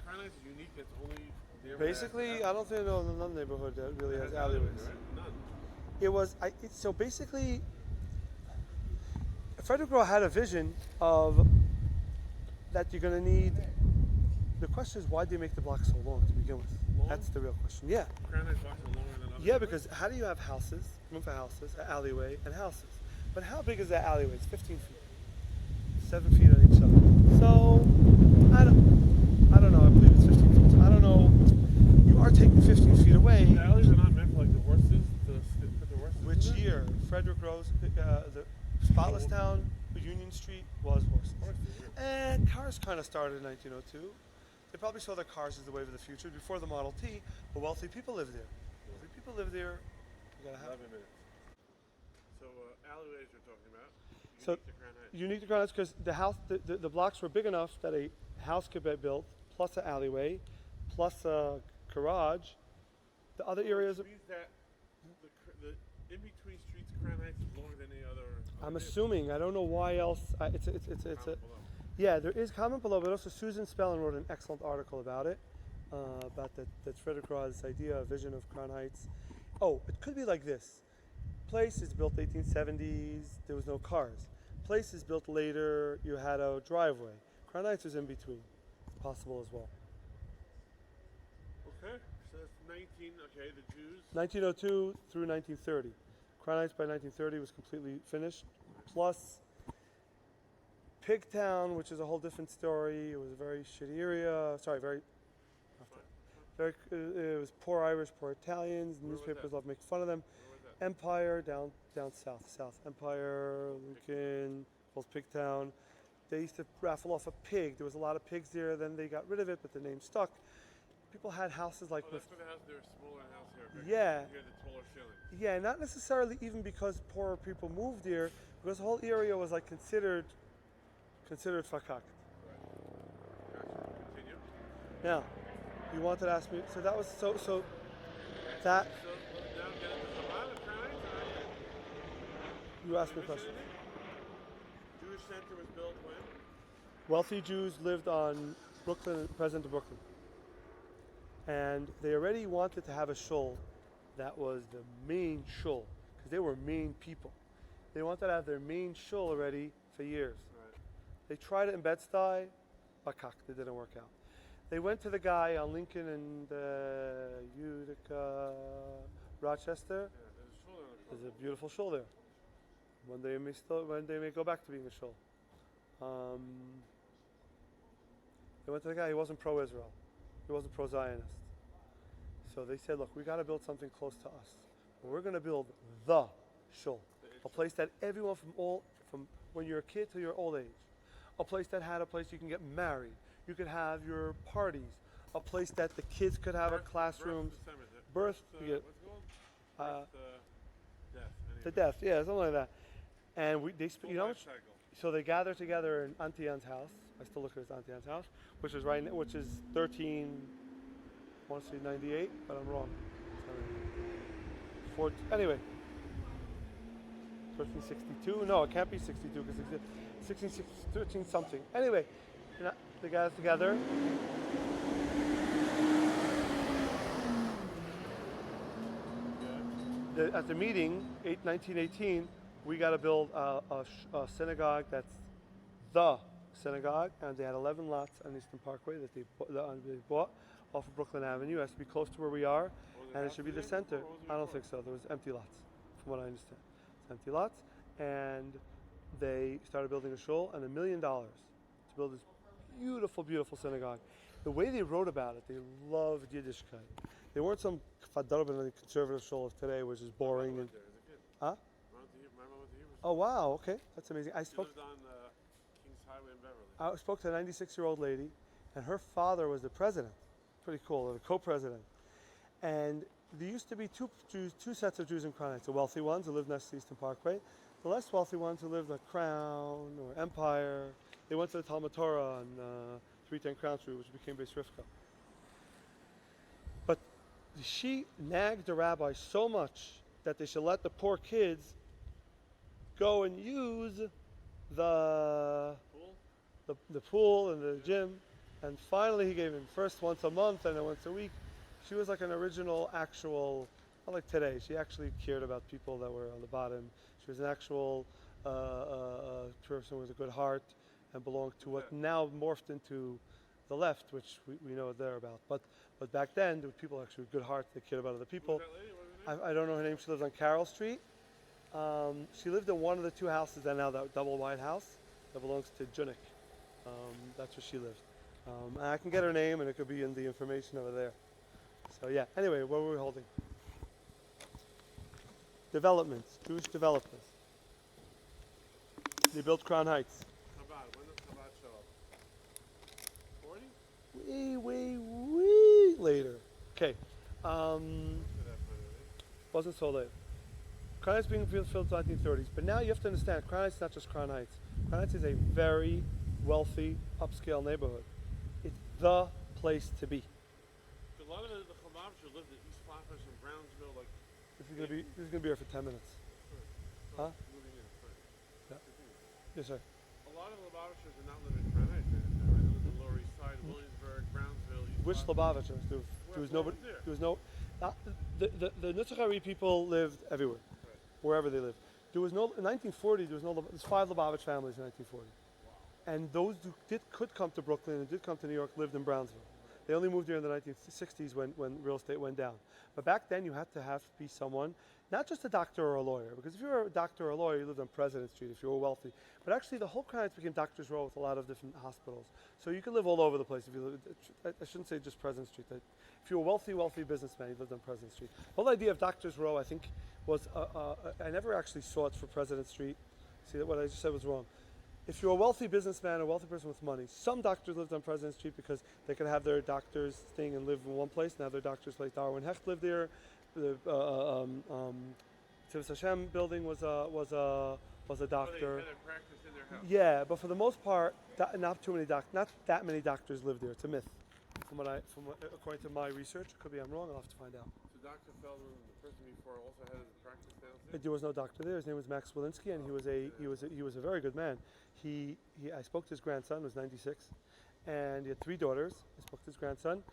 Crown Heights is unique. That's only there. Basically, I don't think there's another neighborhood that really has alleyways. Right? None. It was, so basically, Frederick had a vision of that you're going to need. The question is, why do you make the block so long to begin with? Long? That's the real question. Yeah. Crown Heights blocks are longer than other. Yeah, because how do you have houses, room for houses, an alleyway, and houses? But how big is that alleyway? It's 15 feet. 7 feet on each side. So, I don't know. I believe it's 15 feet. So I don't know. You are taking 15 feet away. The alleys are not meant for like the horses, to put the horses. Which in year? Frederick Rose, the Spotless Town, Union Street was horses. And cars kind of started in 1902. They probably saw that cars is the wave of the future before the Model T, but wealthy people lived there. Wealthy people live there. You gotta have 11 minutes. So alleyways you're talking about. So Unique to Crown Heights. unique to Crown Heights because the house, the blocks were big enough that a house could be built, plus an alleyway, plus a garage. The other areas. Which means that the in between streets, Crown Heights is longer than any other. I'm assuming. I don't know why else. It's a. Yeah, there is comment below, but also Susan Spellin wrote an excellent article about it, about that Frederick Roth's idea, vision of Crown Heights. Oh, it could be like this. Place is built 1870s, there was no cars. Place is built later, you had a driveway. Crown Heights was in between. It's possible as well. Okay, so that's 19, okay, the Jews. 1902 through 1930. Crown Heights by 1930 was completely finished. Plus Pigtown, which is a whole different story. It was a very shitty area. It was poor Irish, poor Italians. Newspapers love making fun of them. Empire down south. Empire, Lincoln, both Pigtown. They used to raffle off a pig. There was a lot of pigs there. Then they got rid of it, but the name stuck. People had houses like. Oh, that's for the house. They're smaller house here. Yeah. Here the taller shilling. Yeah, not necessarily even because poorer people moved here, because the whole area was like considered fakak. Right. Gotcha. Continue. Now, you wanted to ask me. So that was that. So now get into Chabad of Crown Heights. You asked me a question. Jewish Center was built when? Wealthy Jews lived on Brooklyn, present of Brooklyn. And they already wanted to have a shul that was the main shul, because they were main people. They wanted to have their main shul already for years. Right. They tried it in Bed-Stuy, bakak, it didn't work out. They went to the guy on Lincoln and Utica, Rochester. Yeah, there's a shul there. There's a beautiful shul there. One day may go back to being a shul. They went to the guy, he wasn't pro-Israel. He wasn't pro-Zionist. So So they said, look, we got to build something close to us. We're going to build the shul, a place that everyone from when you're a kid till your old age, a place that had a place you can get married, you could have your parties, a place that the kids could have a classroom. Birth, what's it called? Death. To death, yeah, something like that. And you know, Cycle. so they gather together in Auntie Anne's house. I still look at it as Auntie Anne's house, which is 13, I want to say 98, but I'm wrong. Anyway, 1362. No, it can't be 62 because 13 something. Anyway, they gather together. At the meeting, 1918, we got to build a synagogue that's the synagogue, and they had 11 lots on Eastern Parkway that they bought off of Brooklyn Avenue. It has to be close to where we are, and it should be the center. I don't think so. There was empty lots, from what I understand. It's empty lots, and they started building a shul, and $1 million to build this beautiful, beautiful synagogue. The way they wrote about it, they loved Yiddishkeit. They weren't some fadarban conservative shul of today, which is boring. And, huh? Oh wow! Okay, that's amazing. She lived on Kings Highway in Beverly. I spoke to a 96-year-old lady, and her father was the president. Pretty cool, the co-president. And there used to be two sets of Jews in Crown Heights: the wealthy ones who lived next to Eastern Parkway, the less wealthy ones who lived at Crown or Empire. They went to the Talmud Torah on 310 Crown Street, which became Beis Rivka. But she nagged the rabbi so much that they should let the poor kids go and use the pool and the gym. And finally he gave in first once a month and then once a week. She was like an original, actual, not like today. She actually cared about people that were on the bottom. She was an actual person with a good heart and belonged to what now morphed into the left, which we know they're about. But back then, there were people actually with good hearts that cared about other people. I don't know her name. She lives on Carroll Street. She lived in one of the two houses that now that double wide house that belongs to Junik. That's where she lived. And I can get her name, and it could be in the information over there. So yeah. Anyway, what were we holding? Developments, Jewish developments. They built Crown Heights. Chabad. When does Chabad show up? way40? later. Okay. Wasn't so late. Crown Heights being built in the 1930s, but now you have to understand, Crown Heights is not just Crown Heights. Crown Heights is a very wealthy, upscale neighborhood. It's the place to be. A lot of the Chabad lived in East Flatbush and Brownsville. Like This is gonna be here for 10 minutes. Huh? Moving in. Yeah. Yes, sir. A lot of Lubavitchers are not living in Crown Heights. They live in the Lower East Side, Williamsburg, Brownsville. East Which Flatbush. Lubavitchers? There was nobody. There was no. The Nitzchari people lived everywhere, wherever they lived. There was no in 1940. There's 5 Lubavitch families in 1940, and those who could come to Brooklyn and did come to New York lived in Brownsville. They only moved here in the 1960s when real estate went down. But back then you had to be someone, not just a doctor or a lawyer, because if you were a doctor or a lawyer, you lived on President Street if you were wealthy. But actually the whole Crown Heights became Doctors Row with a lot of different hospitals. So you could live all over the place. If you live, I shouldn't say just President Street. If you were a wealthy businessman, you lived on President Street. The whole idea of Doctors Row, I think, was, I never actually saw it for President Street. See, that what I just said was wrong. If you're a wealthy businessman, a wealthy person with money, some doctors lived on President Street because they could have their doctor's thing and live in one place and have their doctor's place. Darwin Hecht lived there. The Tivus Hashem building was a doctor. They had a practice in their house. Yeah, but for the most part, not that many doctors lived there. It's a myth, according to my research. Could be I'm wrong. I'll have to find out. So Dr. Feldman, the person before, also had a practice downstairs? There was no doctor there. His name was Max Walensky, and he was a very good man. I spoke to his grandson, who was 96, and he had 3 daughters. I spoke to his grandson.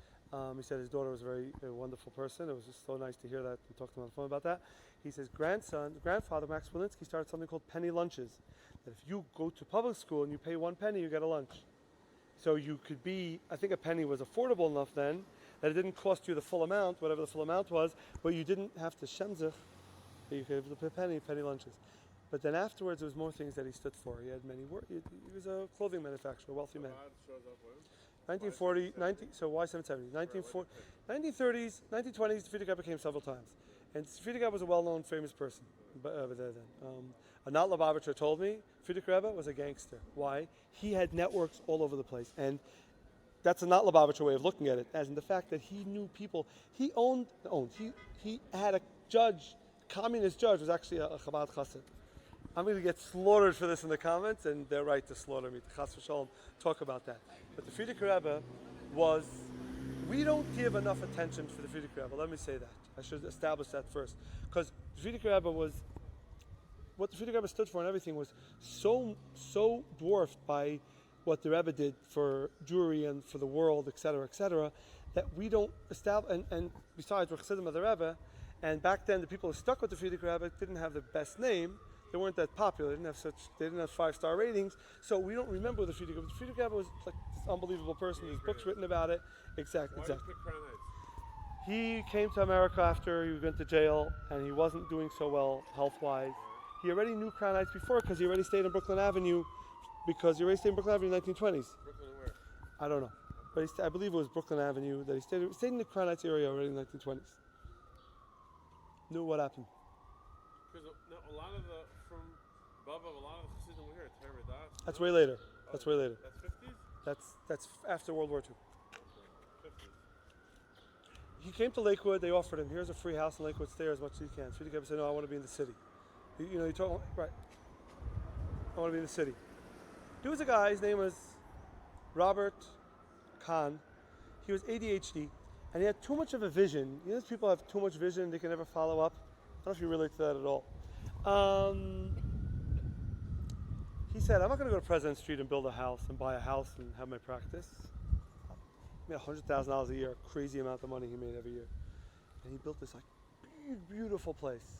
He said his daughter was a wonderful person. It was just so nice to hear that and talk to him on the phone about that. He says grandfather Max Walensky started something called penny lunches. That if you go to public school and you pay 1 penny, you get a lunch. So you could be, I think a penny was affordable enough then that it didn't cost you the full amount, whatever the full amount was, but you didn't have to shemzich. You could have the penny lunches. But then afterwards, there was more things that he stood for. He had many work. He was a clothing manufacturer, a wealthy man. Chabad shows up when? 1940, 19, so why 770? 1940, 1930s, 1920s, the Friedrich Rebbe came several times. And Friedrich Rebbe was a well-known, famous person. Anat Lubavitcher told me Friedrich Rebbe was a gangster. Why? He had networks all over the place. And that's a not Lubavitcher way of looking at it, as in the fact that he knew people. He he had a judge, communist judge, was actually a Chabad Chassid. I'm going to get slaughtered for this in the comments, and they're right to slaughter me. Chas v'shalom, talk about that. But the Friedrich Rebbe was, we don't give enough attention for the Friedrich Rebbe. Let me say that. I should establish that first. Because the Friedrich Rebbe was, what the Friedrich Rebbe stood for and everything was so dwarfed by what the Rebbe did for Jewry and for the world, etc., that we don't establish, and besides, we're Chassidim of the Rebbe, and back then the people who stuck with the Friedrich Rebbe didn't have the best name. They weren't that popular. They didn't have 5-star ratings, so we don't remember the Friedrich Rebbe. The Friedrich Rebbe was like this unbelievable person. There's books written about it. Exactly. He came to America after he went to jail, and he wasn't doing so well health-wise. He already knew Crown Heights before because he already stayed in Brooklyn Avenue. In the 1920s. Brooklyn where? I don't know, but I believe it was Brooklyn Avenue that he stayed in the Crown Heights area already in the 1920s. Knew what happened. Because a lot of the from Baba, a lot of the Chassidim were here. Teredat. That's way later. That's way later. That's 50s. That's after World War II. Okay. 50s. He came to Lakewood. They offered him, here's a free house in Lakewood. Stay as much as you can. Friedrich Rebbe said, no, I want to be in the city. He told right. I want to be in the city. There was a guy. His name was Robert Kahn. He was ADHD, and he had too much of a vision. You know, people have too much vision; they can never follow up. I don't know if you relate to that at all. He said, I'm not going to go to President Street and build a house and buy a house and have my practice. He made $100,000 a year, a crazy amount of money he made every year. And he built this like beautiful place.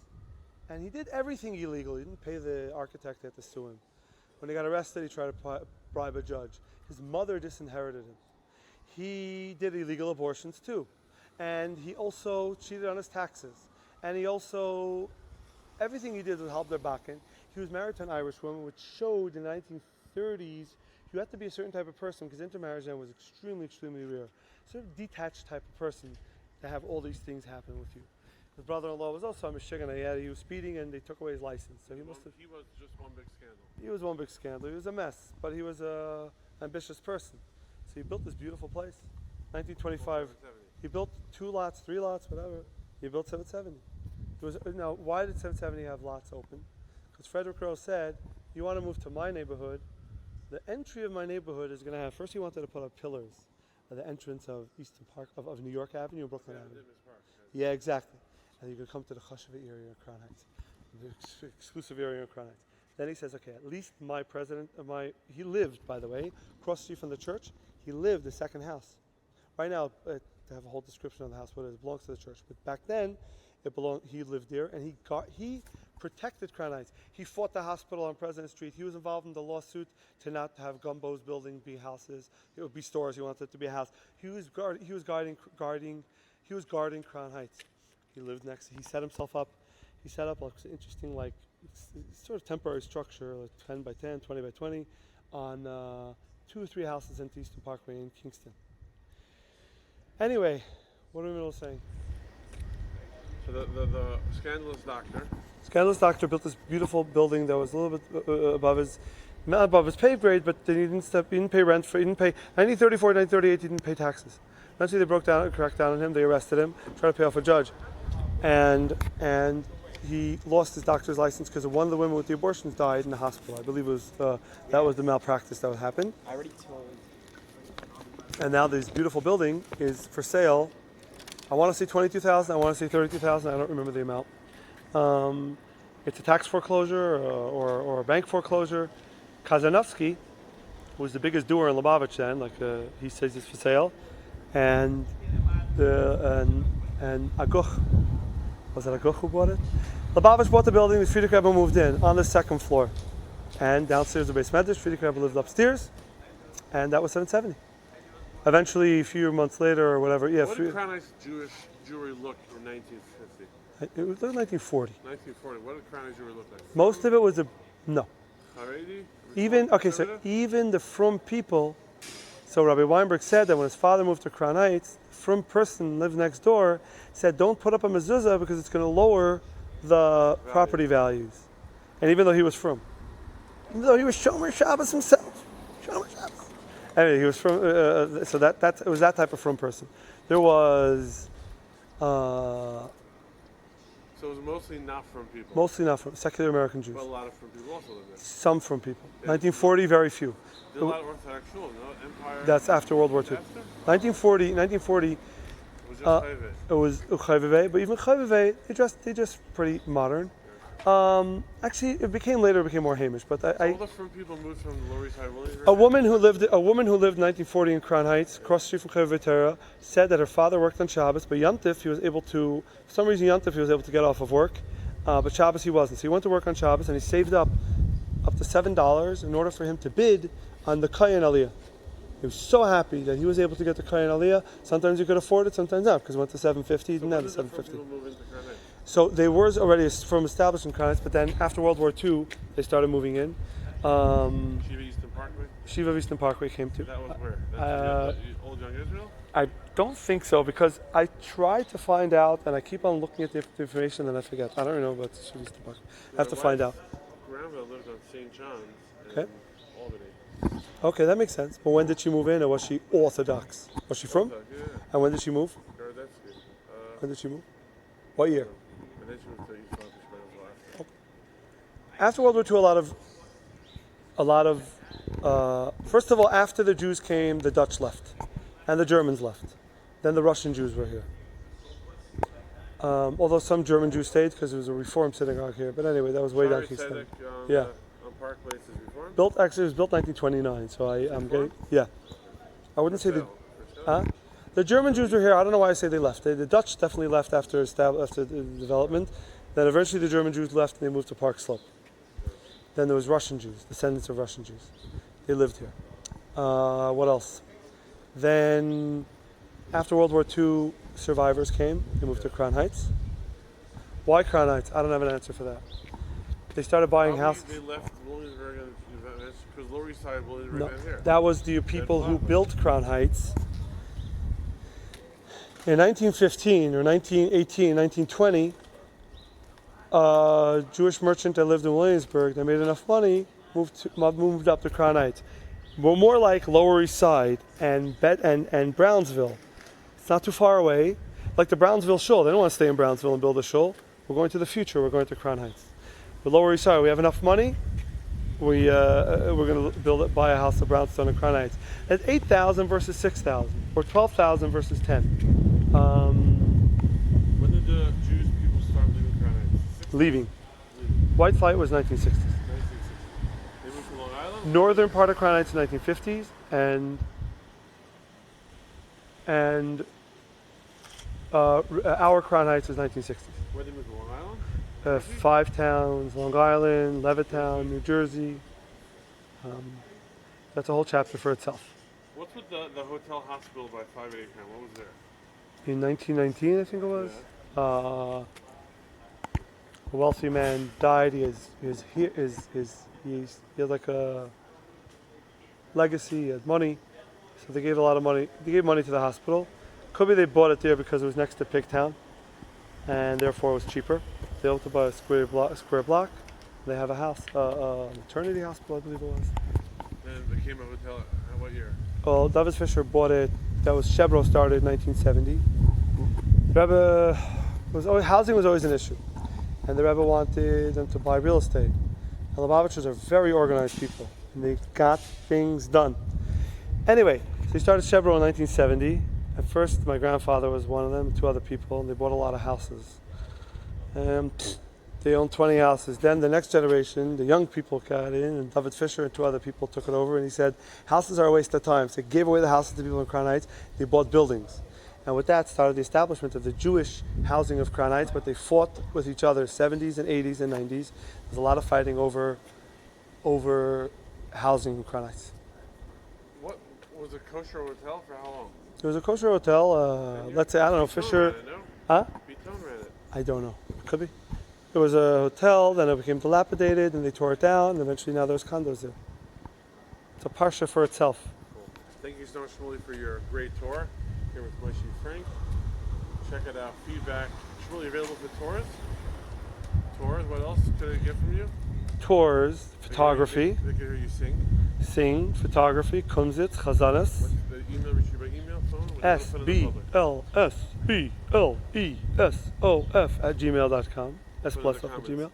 And he did everything illegal. He didn't pay the architect, he had to sue him. When he got arrested, he tried to bribe a judge. His mother disinherited him. He did illegal abortions too. And he also cheated on his taxes. And he also, everything he did was help their backen. He was married to an Irish woman, which showed in the 1930s you had to be a certain type of person because intermarriage then was extremely, extremely rare. Sort of detached type of person to have all these things happen with you. His brother-in-law was also a Michigan. He was speeding and they took away his license. So he was just one big scandal. He was one big scandal. He was a mess, but he was an ambitious person. So he built this beautiful place. 1925. He built 2 lots, 3 lots, whatever. He built 770. Now, why did 770 have lots open? Because Frederick said, you want to move to my neighborhood, the entry of my neighborhood is going to have, first he wanted to put up pillars at the entrance of Eastern Park, of New York Avenue and Brooklyn Avenue. Park, yeah, exactly. And you could come to the Chashva area in Crown Heights, the exclusive area in Crown Heights. Then he says, okay, at least my president, he lived, by the way, across the street from the church, he lived the second house. Right now, to have a whole description on the house, what it is, it belongs to the church. But back then, he lived there, and he protected Crown Heights. He fought the hospital on President Street. He was involved in the lawsuit to not have Gumbo's building be houses. It would be stores. He wanted it to be a house. He was guarding Crown Heights. He lived next. He set himself up. He set up like an interesting, like sort of temporary structure, like 10 by 10, 20 by 20, on 2 or 3 houses in Eastern Parkway in Kingston. Anyway, what are we middle saying? So the scandalous doctor. Scandalous doctor built this beautiful building that was a little bit not above his pay grade, but then he didn't pay rent he didn't pay, 1934, 1938, he didn't pay taxes. Eventually they cracked down on him, they arrested him, tried to pay off a judge. And he lost his doctor's license because one of the women with the abortions died in the hospital. I believe it was, that was the malpractice that happened. I already told. And now this beautiful building is for sale. I want to say $22,000, I want to say $32,000, I don't remember the amount. It's a tax foreclosure or a bank foreclosure. Kazanovsky, who was the biggest doer in Lubavitch then, he says it's for sale. And Aguch, was it Aguch who bought it? Lubavitch bought the building, the Friedrich Rebbe moved in on the 2nd floor. And downstairs the base medrash, Friedrich Rebbe lived upstairs, and that was 770. Eventually, a few months later or whatever, yeah. What did Crown Heights Jewish Jewry look in 1950? It was 1940. 1940. What did Crown Heights Jewry look like? Most of it was no. Haredi? Even the frum people So Rabbi Weinberg said that when his father moved to Crown Heights, a frum person lived next door, said, don't put up a mezuzah because it's going to lower the property values. And even though he was frum. Even though he was Shomer Shabbos himself. Shomer Shabbos. Anyway, he was from, so it was that type of frum person. There was... So it was mostly not from people. Mostly not from secular American Jews. But a lot of from people also lived there. Some from people. Yeah. 1940, very few. There's a lot of Orthodox shul, no? Empire. That's after World War II. After? 1940. It was just It was Chayveve, but even Chayveve, they just pretty modern. Actually, it became more Hamish. But all the from people moved from the Lower East Side. A woman who lived in 1940 in Crown Heights, across the street from Chayveve Terra, said that her father worked on Shabbos, but Yontif he was able to, for some reason Yontif he was able to get off of work, but Shabbos he wasn't. So he went to work on Shabbos and he saved up to $7 in order for him to bid on the Kayan Aliyah. He was so happy that he was able to get the Kayan Aliyah. Sometimes he could afford it, sometimes not, because it went to $750. He didn't have the $750. So they were already from established in Crown Heights, but then after World War II, they started moving in. Shiva Eastern Parkway? Shiva Eastern Parkway came to. That was where? That's Old Young Israel? I don't think so, because I tried to find out, and I keep on looking at the information, and I forget. I don't know about Shiva Eastern Parkway. I have to find out. Grandma lived on St. John's in Okay. Albany. Okay, that makes sense. But when did she move in, or was she Orthodox? Was she from? Yeah. And when did she move? Gorodetzky. When did she move? What year? And then she moved to East Lancashire after. After World War II, a lot of first of all, after the Jews came, the Dutch left, and the Germans left. Then the Russian Jews were here. Although some German Jews stayed because there was a Reform synagogue here. But anyway, that was way down Kingston. Yeah. On Parkway is Reform? It was built 1929. So I'm getting, yeah. I wouldn't say the German Jews were here. I don't know why I say they left. The Dutch definitely left after the development. Then eventually the German Jews left and they moved to Park Slope. Then there was Russian Jews, descendants of Russian Jews. They lived here. What else? Then after World War II, survivors came. They moved to Crown Heights. Why Crown Heights? I don't have an answer for that. They started buying houses. They left Williamsburg because Lower East Side Williamsburg No, down here. that was the people who built Crown Heights. In 1915 or 1918, 1920, a Jewish merchant that lived in Williamsburg that made enough money moved up to Crown Heights. We're more like Lower East Side and Brownsville. It's not too far away. Like the Brownsville shul. They don't want to stay in Brownsville and build a shul. We're going to the future. We're going to Crown Heights. The Lower East Side, we have enough money. We're going to buy a house of brownstone in Crown Heights. It's 8,000 versus 6,000, or 12,000 versus 10. When did the Jewish people start leaving Crown Heights? Leaving. White flight was 1960s. 1960. They moved from Long Island? Northern part of Crown Heights 1950s, and our Crown Heights is 1960s. Where they moved to Long Island? 5 towns: Long Island, Levittown, New Jersey. That's a whole chapter for itself. What's with the hotel hospital by 580 Crown? What was there? In 1919, I think it was. Yeah. A wealthy man died. He had like a legacy. He had money, so they gave a lot of money. They gave money to the hospital. Could be they bought it there because it was next to Pigtown, and therefore it was cheaper. They were able to buy a square block. They have a house, a maternity hospital, I believe it was. Then it became a hotel. What year? Well, David Fisher bought it. That was Chevro started in 1970. Rebbe housing was always an issue, and the Rebbe wanted them to buy real estate. And Lubavitchers are very organized people, and they got things done. Anyway, so he started Chevro in 1970. At first, my grandfather was one of them, 2 other people, and they bought a lot of houses. They owned 20 houses. Then the next generation, the young people got in, and David Fisher and 2 other people took it over, and he said, houses are a waste of time. So he gave away the houses to people in Crown Heights. They bought buildings. And with that started the establishment of the Jewish housing of Crown Heights, but they fought with each other 70s and 80s and 90s. There's a lot of fighting over housing in Crown Heights. What was a kosher hotel for how long? It was a kosher hotel, let's say, I don't know, Fisher. Huh? Beaton ran it. I don't know. Could be. It was a hotel, then it became dilapidated, and they tore it down, and eventually now there's condos there. It's a parsha for itself. Cool. Thank you so much, Shmully, for your great tour here with Moshe Frank. Check it out. Feedback. Shmully, available for tours? Tours. What else could I get from you? Tours, photography, They can hear you sing. sing, photography, kunzit, chazanas. What's the email? Reach you by email, phone? What do you want to put in the SBLSBLESOF@gmail.com. Put in the Blesofsky at comments. Gmail.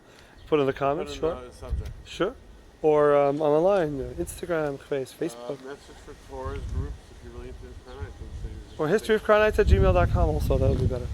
Put in the comments, Put in sure. the subject. Sure. Or online, Instagram, Facebook. Message for tours, groups, if you're really into this kind of thing. Or historyofcrownights@gmail.com also, that would be better.